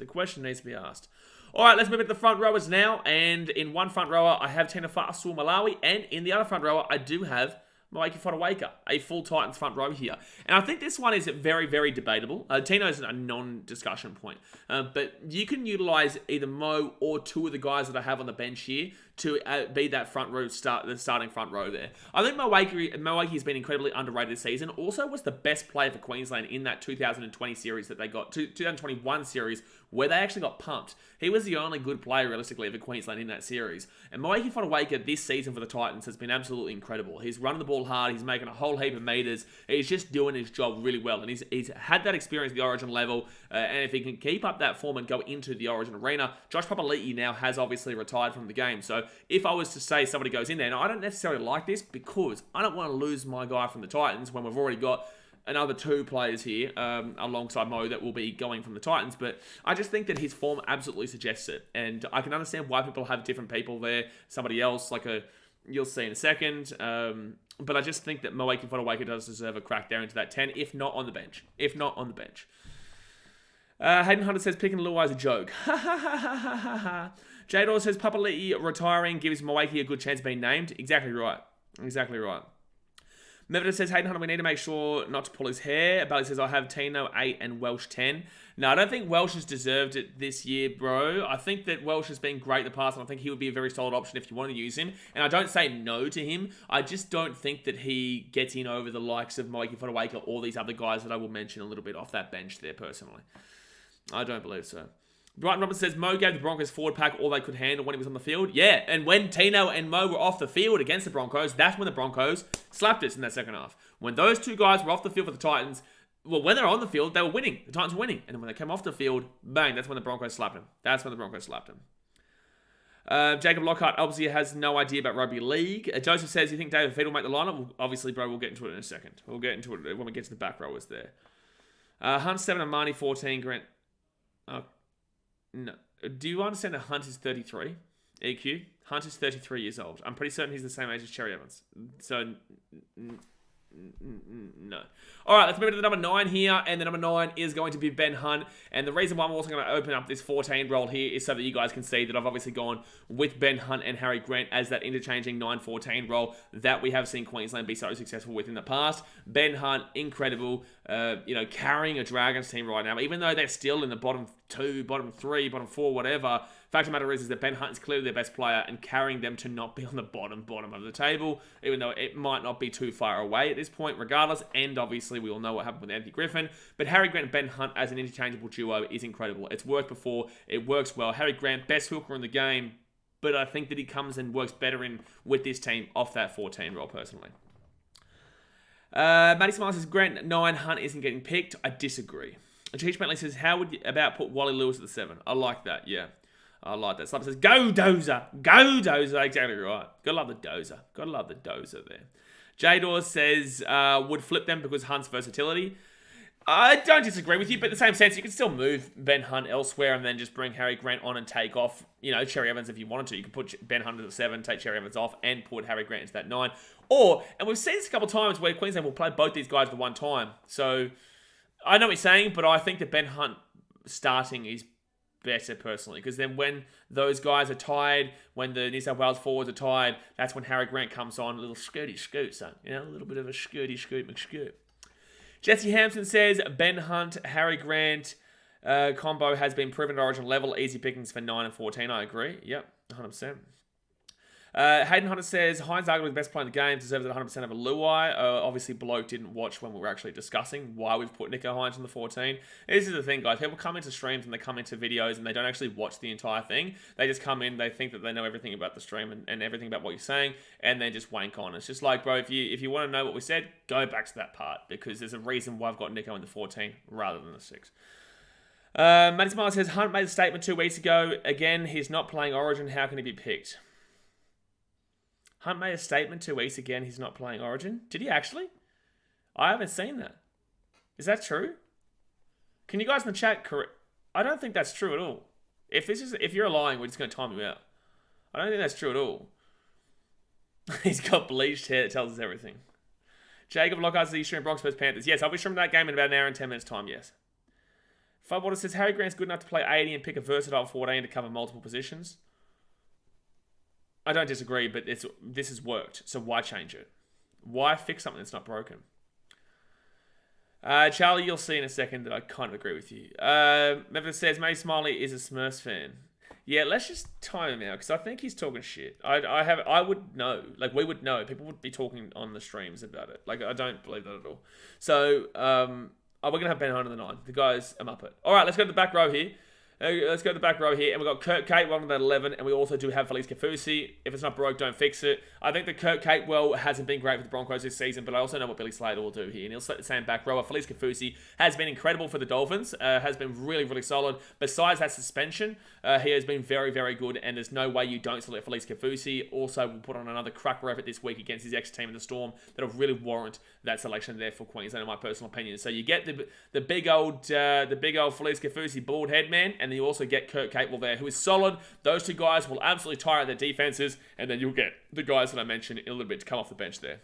All right, let's move into the front rowers now. And in one front rower, I have Tina Fa'asuamaleaui. Malawi. And in the other front rower, I do have Moeaki Fotuaika, a full Titans front row here. And I think this one is very, very debatable. Tino's a non-discussion point. But you can utilise either Mo or 2 of the guys that I have on the bench here to be that front row the starting front row there. I think Moeaki has been incredibly underrated this season. Also was the best player for Queensland in that 2020 series that they got, 2021 series, where they actually got pumped. He was the only good player, realistically, for Queensland in that series. And Moeaki Fotuaika this season for the Titans has been absolutely incredible. He's running the ball hard. He's making a whole heap of meters. He's just doing his job really well. And he's had that experience at the Origin level. And if he can keep up that form and go into the Origin arena, Josh Papali'i now has obviously retired from the game. So if I was to say somebody goes in there, now I don't necessarily like this because I don't want to lose my guy from the Titans when we've already got another 2 players here alongside Mo that will be going from the Titans. But I just think that his form absolutely suggests it. And I can understand why people have different people there. Somebody else, you'll see in a second. But I just think that Moeaki Fotuaika does deserve a crack there into that 10, if not on the bench. Hayden Hunter says, picking Luai is a joke. Jador says, Papali'i retiring gives Moeaki a good chance of being named. Exactly right. Mevita says, Hayden Hunter, we need to make sure not to pull his hair. Bailey says, I have Tino 8 and Welsh 10. No, I don't think Welsh has deserved it this year, bro. I think that Welsh has been great in the past, and I think he would be a very solid option if you want to use him. And I don't say no to him. I just don't think that he gets in over the likes of Moeaki Fotuaika or these other guys that I will mention a little bit off that bench there, personally. I don't believe so. Brighton Roberts says, Mo gave the Broncos forward pack all they could handle when he was on the field. Yeah, and when Tino and Mo were off the field against the Broncos, that's when the Broncos slapped us in that second half. When those 2 guys were off the field for the Titans, well, when they were on the field, they were winning. The Titans were winning. And then when they came off the field, bang, that's when the Broncos slapped him. Jacob Lockhart obviously has no idea about rugby league. Joseph says, you think David Feed will make the lineup? Well, obviously, bro, we'll get into it in a second. We'll get into it when we get to the back rowers there. Hunt 7 and Marnie 14. Grant. No. Do you understand that Hunt is 33? EQ? Hunt is 33 years old. I'm pretty certain he's the same age as Cherry Evans. So, no. All right, let's move to the number 9 here. And the number 9 is going to be Ben Hunt. And the reason why I'm also going to open up this 14 role here is so that you guys can see that I've obviously gone with Ben Hunt and Harry Grant as that interchanging 9-14 role that we have seen Queensland be so successful with in the past. Ben Hunt, incredible, carrying a Dragons team right now. Even though they're still in the bottom 2, bottom 3, bottom 4, whatever, fact of the matter is that Ben Hunt is clearly their best player and carrying them to not be on the bottom of the table, even though it might not be too far away at this point, regardless. And obviously, we all know what happened with Anthony Griffin. But Harry Grant and Ben Hunt as an interchangeable duo is incredible. It's worked before. It works well. Harry Grant, best hooker in the game, but I think that he comes and works better with this team off that 14 role, personally. Matty Smile says, Grant 9, Hunt isn't getting picked. I disagree. Cheech Bentley says, how would you about put Wally Lewis at the 7? I like that, yeah. I like that. Slap says, go Dozer. Go Dozer. Exactly right. Gotta love the Dozer there. Jador says, would flip them because Hunt's versatility. I don't disagree with you, but in the same sense, you can still move Ben Hunt elsewhere and then just bring Harry Grant on and take off, Cherry Evans if you wanted to. You can put Ben Hunt at the 7, take Cherry Evans off, and put Harry Grant into that 9. And we've seen this a couple of times where Queensland will play both these guys at the one time. So, I know what you're saying, but I think that Ben Hunt starting is better personally, because then when those guys are tired, when the New South Wales forwards are tired, that's when Harry Grant comes on, a little scooty scoot, son. A little bit of a scooty scoot McScoot. Jesse Hampson says, Ben Hunt, Harry Grant combo has been proven at Origin level. Easy pickings for 9 and 14. I agree. Yep, 100%. Hayden Hunter says, Hines arguably the best player in the game, deserves it 100% over Luai. Obviously, Bloke didn't watch when we were actually discussing why we've put Nico Hines in the 14. This is the thing, guys. People come into streams and they come into videos and they don't actually watch the entire thing. They just come in, they think that they know everything about the stream and everything about what you're saying, and then just wank on. It's just like, bro, if you want to know what we said, go back to that part, because there's a reason why I've got Nico in the 14 rather than the 6. Matty Smile says, Hunt made a statement 2 weeks ago. Again, he's not playing Origin. How can he be picked? Hunt made a statement 2 weeks again. He's not playing Origin. Did he actually? I haven't seen that. Is that true? Can you guys in the chat correct? I don't think that's true at all. If you're lying, we're just going to time you out. I don't think that's true at all. He's got bleached hair that tells us everything. Jacob Lockhart says he's streaming Broncos vs Panthers. Yes, I'll be streaming that game in about an hour and 10 minutes time, yes. Firewater says Harry Grant's good enough to play 80 and pick a versatile 14 to cover multiple positions. I don't disagree, but this has worked, so why change it? Why fix something that's not broken? Charlie, you'll see in a second that I kind of agree with you. Memphis says, Matty Smiley is a Smurfs fan. Yeah, let's just time him out, because I think he's talking shit. I would know. Like, we would know. People would be talking on the streams about it. Like, I don't believe that at all. So, we're going to have Ben Hunt in the 9. The guy's a muppet. All right, let's go to the back row here. Let's go to the back row here. And we've got Kurt Catewell with that 11. And we also do have Felice Kafusi. If it's not broke, don't fix it. I think that Kurt Catewell hasn't been great for the Broncos this season. But I also know what Billy Slater will do here. And he'll set the same back row. Felice Kafusi has been incredible for the Dolphins. Has been really, really solid. Besides that suspension, he has been very, very good. And there's no way you don't select Felice Kafusi. Also, we'll put on another cracker effort this week against his ex-team in the Storm. That'll really warrant that selection there for Queensland, in my personal opinion. So you get the big old Felice Kafusi bald head man. And then you also get Kurt Catewell there, who is solid. Those two guys will absolutely tire out their defenses, and then you'll get the guys that I mentioned in a little bit to come off the bench there.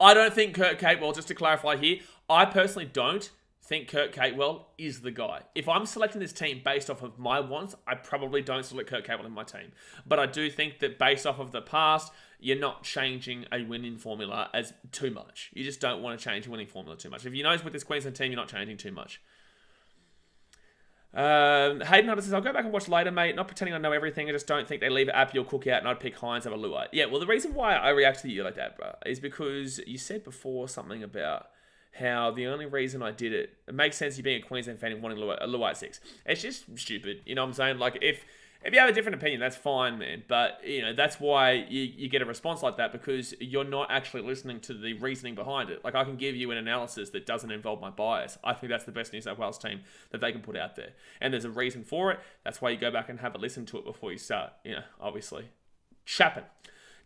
I don't think Kurt Catewell, just to clarify here, I personally don't think Kurt Catewell is the guy. If I'm selecting this team based off of my wants, I probably don't select Kurt Catewell in my team. But I do think that based off of the past, you're not changing a winning formula as too much. You just don't want to change a winning formula too much. If you notice with this Queensland team, you're not changing too much. Hayden Hunter says, I'll go back and watch later, mate. Not pretending I know everything. I just don't think they leave Appy or Cook out, and I'd pick Hines over Luai. Yeah, well, the reason why I react to you like that, bro, is because you said before something about how the only reason I did it makes sense you being a Queensland fan and wanting Luai 6. It's just stupid. You know what I'm saying? Like, if you have a different opinion, that's fine, man. But, you know, that's why you get a response like that, because you're not actually listening to the reasoning behind it. Like, I can give you an analysis that doesn't involve my bias. I think that's the best New South Wales team that they can put out there. And there's a reason for it. That's why you go back and have a listen to it before you start, you know, obviously chapping.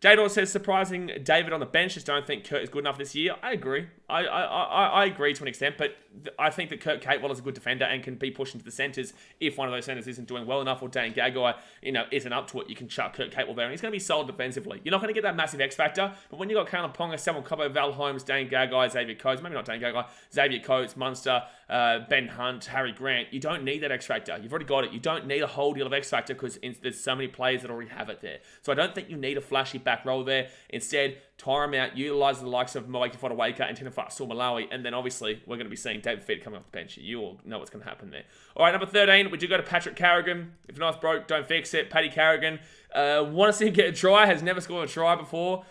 Jador says, surprising David on the bench. Just don't think Kurt is good enough this year. I agree. I agree to an extent, but I think that Kurt Catewell is a good defender and can be pushed into the centres if one of those centres isn't doing well enough, or Dane Gagai, you know, isn't up to it. You can chuck Kurt Catewell there, and he's going to be solid defensively. You're not going to get that massive X factor, but when you got Kalen Ponga, Samuel Cobbo, Val Holmes, Dane Gagai, Xavier Coates, maybe not Dane Gagai, Xavier Coates, Munster, Ben Hunt, Harry Grant, you don't need that X factor. You've already got it. You don't need a whole deal of X factor because there's so many players that already have it there. So I don't think you need a flashy back row there. Instead, tire him out, utilise the likes of Moaki Fodawaker and Tinafa Malawi, and then obviously we're going to be seeing David Fett coming off the bench. You all know what's going to happen there. All right, number 13, we do go to Patrick Carrigan. If nice broke, don't fix it. Paddy Carrigan, want to see him get a try. Has never scored a try before.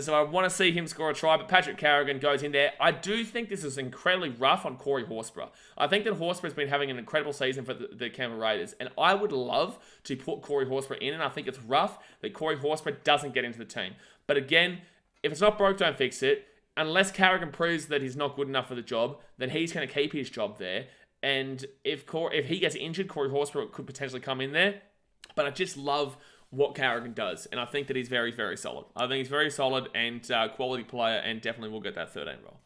So I want to see him score a try, but Patrick Carrigan goes in there. I do think this is incredibly rough on Corey Horsburgh. I think that Horsburgh's been having an incredible season for the Canberra Raiders, and I would love to put Corey Horsburgh in, and I think it's rough that Corey Horsburgh doesn't get into the team. But again, if it's not broke, don't fix it. Unless Carrigan proves that he's not good enough for the job, then he's going to keep his job there. And if he gets injured, Corey Horsburgh could potentially come in there. But I just love what Carrigan does, and I think that he's very, very solid. I think he's very solid and quality player, and definitely will get that 13 role.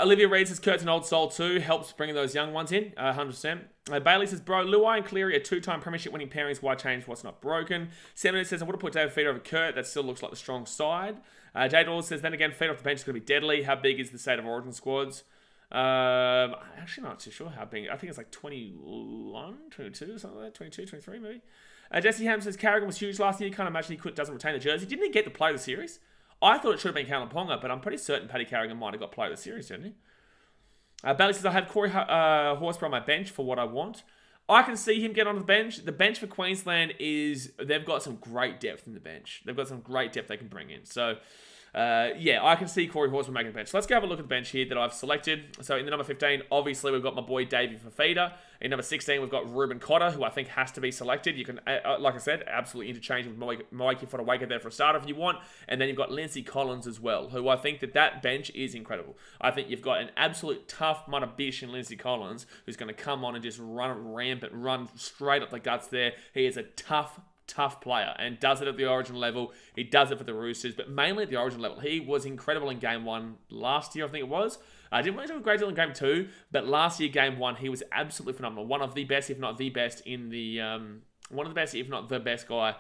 Olivia Reid says, Kurt's an old soul too, helps bringing those young ones in, 100%. Bailey says, bro, Luai and Cleary are two-time premiership winning pairings, why change what's not broken? 7 says, I would have put David Feeder over Kurt, that still looks like the strong side. Jade Dawes says, then again, Feeder off the bench is going to be deadly. How big is the state of origin squads? I'm actually not too sure how big. I think it's like 21, 22, something like that, 22, 23 maybe. Jesse Ham says, Carrigan was huge last year. Can't imagine he doesn't retain the jersey. Didn't he get the play of the series? I thought it should have been Kalen Ponga, but I'm pretty certain Paddy Carrigan might have got play of the series, didn't he? Bailey says, I have Corey Horsburgh on my bench for what I want. I can see him get on the bench. The bench for Queensland they've got some great depth in the bench. They've got some great depth they can bring in. So, yeah, I can see Corey Horsburgh making the bench. So let's go have a look at the bench here that I've selected. So in the number 15, obviously we've got my boy Davey Fafita. In number 16, we've got Ruben Cotter, who I think has to be selected. You can, like I said, absolutely interchange with Moeaki Fotuaika there for a start if you want. And then you've got Lindsay Collins as well, who I think that bench is incredible. I think you've got an absolute tough mother bitch in Lindsay Collins, who's going to come on and just run rampant, run straight up the guts there. He is a tough player and does it at the Origin level. He does it for the Roosters, but mainly at the Origin level. He was incredible in Game 1 last year, I think it was. I didn't really do a great deal in Game 2, but last year, Game 1, he was absolutely phenomenal. One of the best, if not the best, one of the best, if not the best guy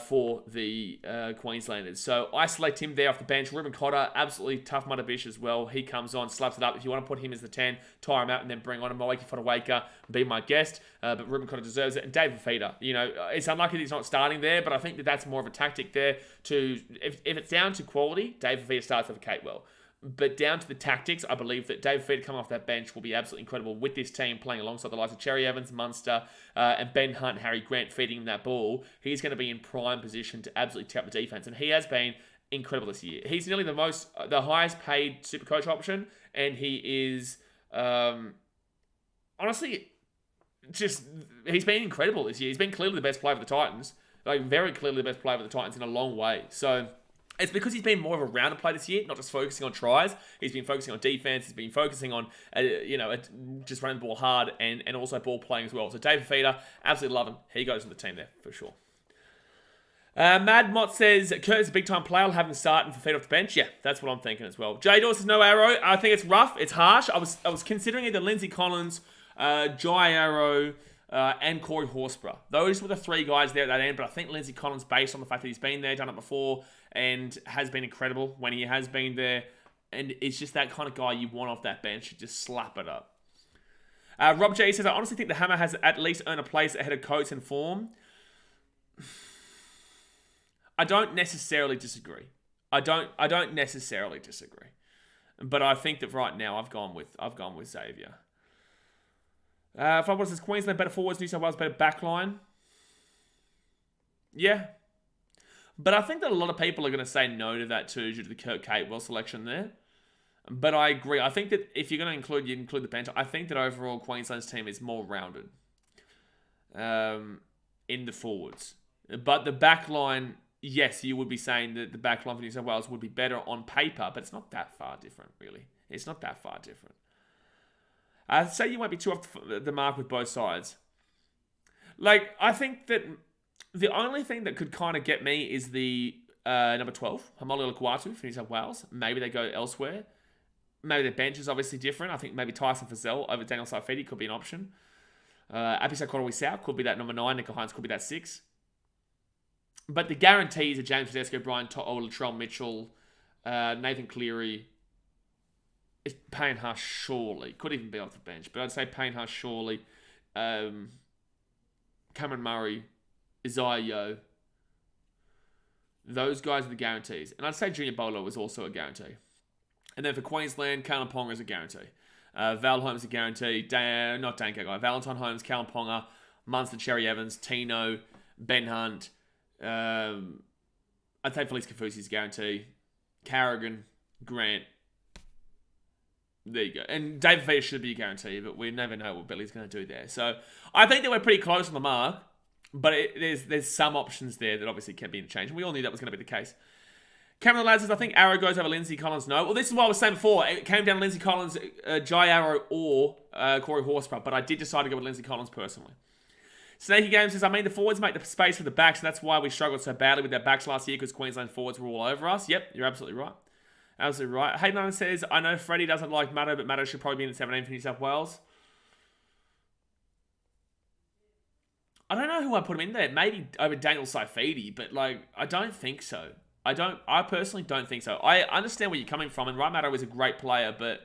for the Queenslanders. So I select him there off the bench. Ruben Cotter, absolutely tough mother bish as well. He comes on, slaps it up. If you want to put him as the 10, tire him out and then bring on a Moeaki Fotuaika, be my guest. But Ruben Cotter deserves it. And David Fafita, it's unlucky that he's not starting there, but I think that's more of a tactic there to, if it's down to quality, David Fafita starts over Catewell. But down to the tactics, I believe that David Fafita coming off that bench will be absolutely incredible with this team playing alongside the likes of Cherry Evans, Munster, and Ben Hunt, Harry Grant feeding him that ball. He's going to be in prime position to absolutely tap the defense, and he has been incredible this year. He's nearly the highest paid Supercoach option, and he is honestly he's been incredible this year. He's been clearly the best player for the Titans, very clearly the best player for the Titans in a long way. So. It's because he's been more of a rounded player this year, not just focusing on tries. He's been focusing on defense. He's been focusing on, just running the ball hard and also ball playing as well. So David Fafita, absolutely love him. He goes in the team there for sure. Mad Mott says, Kurt is a big-time player. I'll have him start and Fafita off the bench. Yeah, that's what I'm thinking as well. J. Dawes says, no Arrow. I think it's rough. It's harsh. I was considering either Lindsay Collins, Jai Arrow, and Corey Horsburgh. Those were the three guys there at that end, but I think Lindsay Collins, based on the fact that he's been there, done it before, and has been incredible when he has been there, and it's just that kind of guy you want off that bench to just slap it up. Rob J says, I honestly think the Hammer has at least earned a place ahead of Coates in form. I don't necessarily disagree. I don't necessarily disagree. But I think that right now I've gone with Xavier. Football says Queensland better forwards, New South Wales better backline. Yeah. But I think that a lot of people are going to say no to that too due to the Kurt Catewell selection there. But I agree. I think that if you're going to include the bench. I think that overall Queensland's team is more rounded in the forwards. But the backline, yes, you would be saying that the backline for New South Wales would be better on paper, but it's not that far different, really. It's not that far different. I'd say you won't be too off the mark with both sides. I think that the only thing that could kind of get me is the number 12, Hamoli Lakwatu for New South Wales. Maybe they go elsewhere. Maybe their bench is obviously different. I think maybe Tyson Fazell over Daniel Saifiti could be an option. Apisa Korowi-Sau could be that number 9. Nico Hines could be that 6. But the guarantees are James Tedesco, Brian To'o, Latrell Mitchell, Nathan Cleary. It's Payne Haas surely. Could even be off the bench. But I'd say Payne Haas surely. Cameron Murray. Isaiah Yeo. Those guys are the guarantees. And I'd say Junior Bolo was also a guarantee. And then for Queensland, Callum Ponga is a guarantee. Val Holmes is a guarantee. Not Danko guy. Valentine Holmes, Callum Ponga, Munster, Cherry Evans, Tino, Ben Hunt. I'd say Felice Kafusi is a guarantee. Carrigan, Grant. There you go. And David Fafita should be a guarantee, but we never know what Billy's going to do there. So I think that we're pretty close on the mark. But there's some options there that obviously can be interchanged. And we all knew that was going to be the case. Cameron Ladd says, I think Arrow goes over Lindsay Collins. No. Well, this is what I was saying before. It came down to Lindsay Collins, Jai Arrow, or Corey Horsburgh. But I did decide to go with Lindsay Collins personally. Snaky Games says, the forwards make the space for the backs. And that's why we struggled so badly with their backs last year because Queensland forwards were all over us. Yep, you're absolutely right. Absolutely right. Hayden says, I know Freddie doesn't like Maddo, but Maddo should probably be in the 17 for New South Wales. I don't know who I put him in there. Maybe over Daniel Saifiti, but I don't think so. I personally don't think so. I understand where you're coming from, and Maddo is a great player, but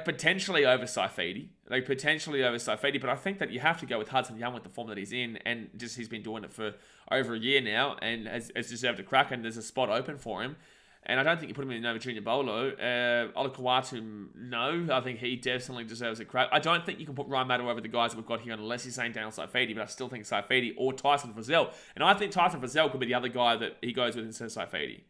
potentially over Saifiti. But I think that you have to go with Hudson Young with the form that he's in, and just he's been doing it for over a year now, and has deserved a crack, and there's a spot open for him. And I don't think you put him in over Junior Bolo. Olakawatu, no. I think he definitely deserves a crack. I don't think you can put Ryan Maddow over the guys that we've got here unless you're saying Daniel Saifidi, but I still think Saifidi or Tyson Frizzell. And I think Tyson Frizzell could be the other guy that he goes with instead of Saifidi.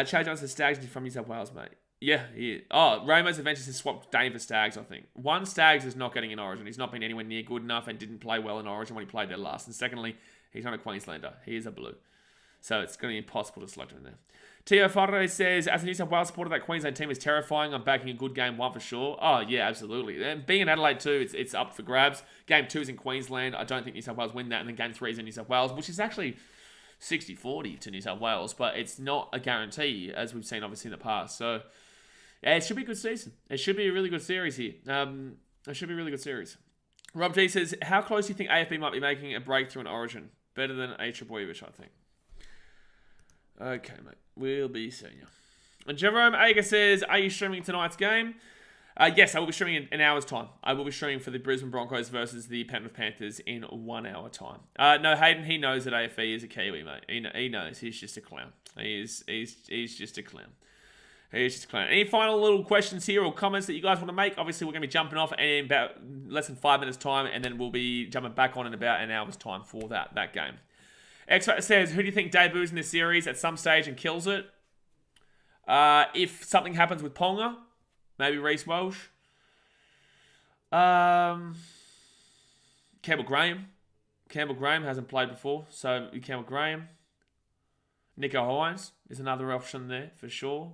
Chad Johnson Stags from New South Wales, mate. Yeah, he is. Oh, Rainbow's Adventures has swapped Dane for Stags, I think. One, Stags is not getting in Origin. He's not been anywhere near good enough and didn't play well in Origin when he played there last. And secondly, he's not a Queenslander. He is a blue. So it's going to be impossible to select him there. Tio Faraday says, as a New South Wales supporter, that Queensland team is terrifying. I'm backing a good game 1 for sure. Oh, yeah, absolutely. And being in Adelaide too, it's up for grabs. Game 2 is in Queensland. I don't think New South Wales win that. And then game 3 is in New South Wales, which is actually 60-40 to New South Wales. But it's not a guarantee, as we've seen obviously in the past. So, yeah, it should be a good season. It should be a really good series here. It should be a really good series. Rob G says, how close do you think AFB might be making a breakthrough in Origin? Better than A Trebojevic, I think. Okay, mate. We'll be seeing you. And Jerome Ager says, are you streaming tonight's game? Yes, I will be streaming in an hour's time. I will be streaming for the Brisbane Broncos versus the Penrith Panthers in 1 hour time. No, Hayden, he knows that AFE is a Kiwi, mate. He knows. He's just a clown. He's just a clown. He's just a clown. Any final little questions here or comments that you guys want to make? Obviously, we're going to be jumping off in about less than 5 minutes' time, and then we'll be jumping back on in about an hour's time for that game. X-Factor says, who do you think debuts in this series at some stage and kills it? If something happens with Ponga, maybe Reece Welsh. Campbell Graham. Campbell Graham hasn't played before, so Campbell Graham. Nico Hines is another option there for sure.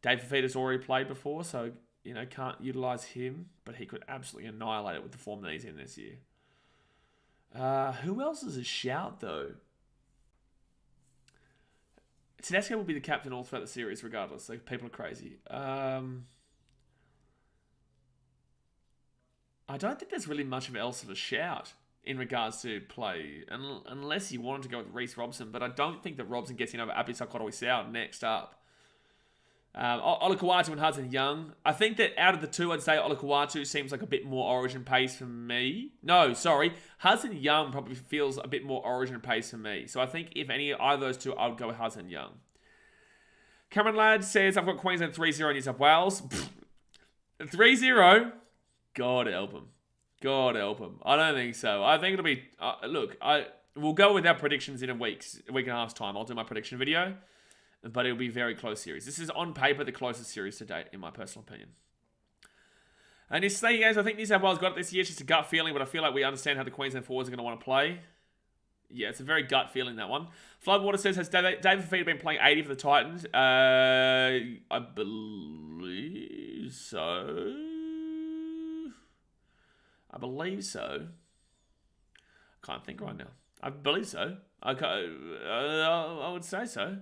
Dave Fafita's already played before, so can't utilise him, but he could absolutely annihilate it with the form that he's in this year. Who else is a shout though? Tedesco will be the captain all throughout the series regardless. Like, people are crazy. I don't think there's really much of else of a shout in regards to play, unless you wanted to go with Reece Robson, but I don't think that Robson gets in over Api Sakotoi-Sau next up. Olakawatu and Hudson Young. I think that out of the two, I'd say Olakawatu seems like a bit more Origin pace for me. No, sorry. Hudson Young probably feels a bit more Origin pace for me. So I think if either of those two, I would go with Hudson Young. Cameron Ladd says, I've got Queensland 3-0 New South Wales. 3-0? God help him. God help him. I don't think so. I think it'll be... we'll go with our predictions in a week and a half's time. I'll do my prediction video. But it'll be a very close series. This is, on paper, the closest series to date, in my personal opinion. And he's saying, guys, I think New South Wales got it this year. It's just a gut feeling, but I feel like we understand how the Queensland forwards are going to want to play. Yeah, it's a very gut feeling, that one. Floodwater says, has David Fafita been playing 80 for the Titans? I believe so. I can't think right now. I believe so. I would say so.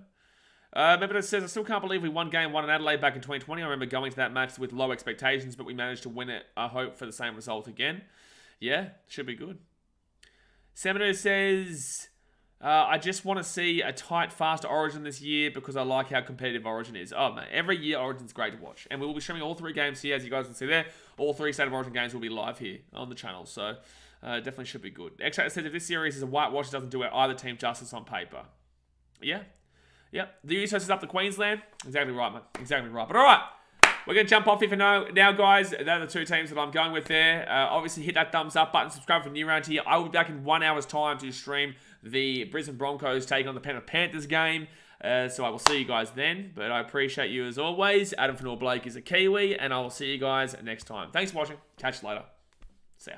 Remember, it says, I still can't believe we won game 1 in Adelaide back in 2020. I remember going to that match with low expectations, but we managed to win it. I hope for the same result again. Yeah, should be good. Seminator says, I just want to see a tight, fast Origin this year because I like how competitive Origin is. Oh, man, every year Origin's great to watch. And we will be streaming all 3 games here, as you guys can see there. All 3 State of Origin games will be live here on the channel. So, definitely should be good. X-Factor says, if this series is a whitewash, it doesn't do either team justice on paper. Yeah. Yep, the East Coast is up to Queensland. Exactly right, mate. Exactly right. But all right, we're going to jump off here for now, guys. They're the 2 teams that I'm going with there. Obviously, hit that thumbs up button, subscribe for new round here. I will be back in 1 hour's time to stream the Brisbane Broncos taking on the Penrith Panthers game. So I will see you guys then. But I appreciate you as always. Adam Fanor Blake is a Kiwi, and I will see you guys next time. Thanks for watching. Catch you later. See ya.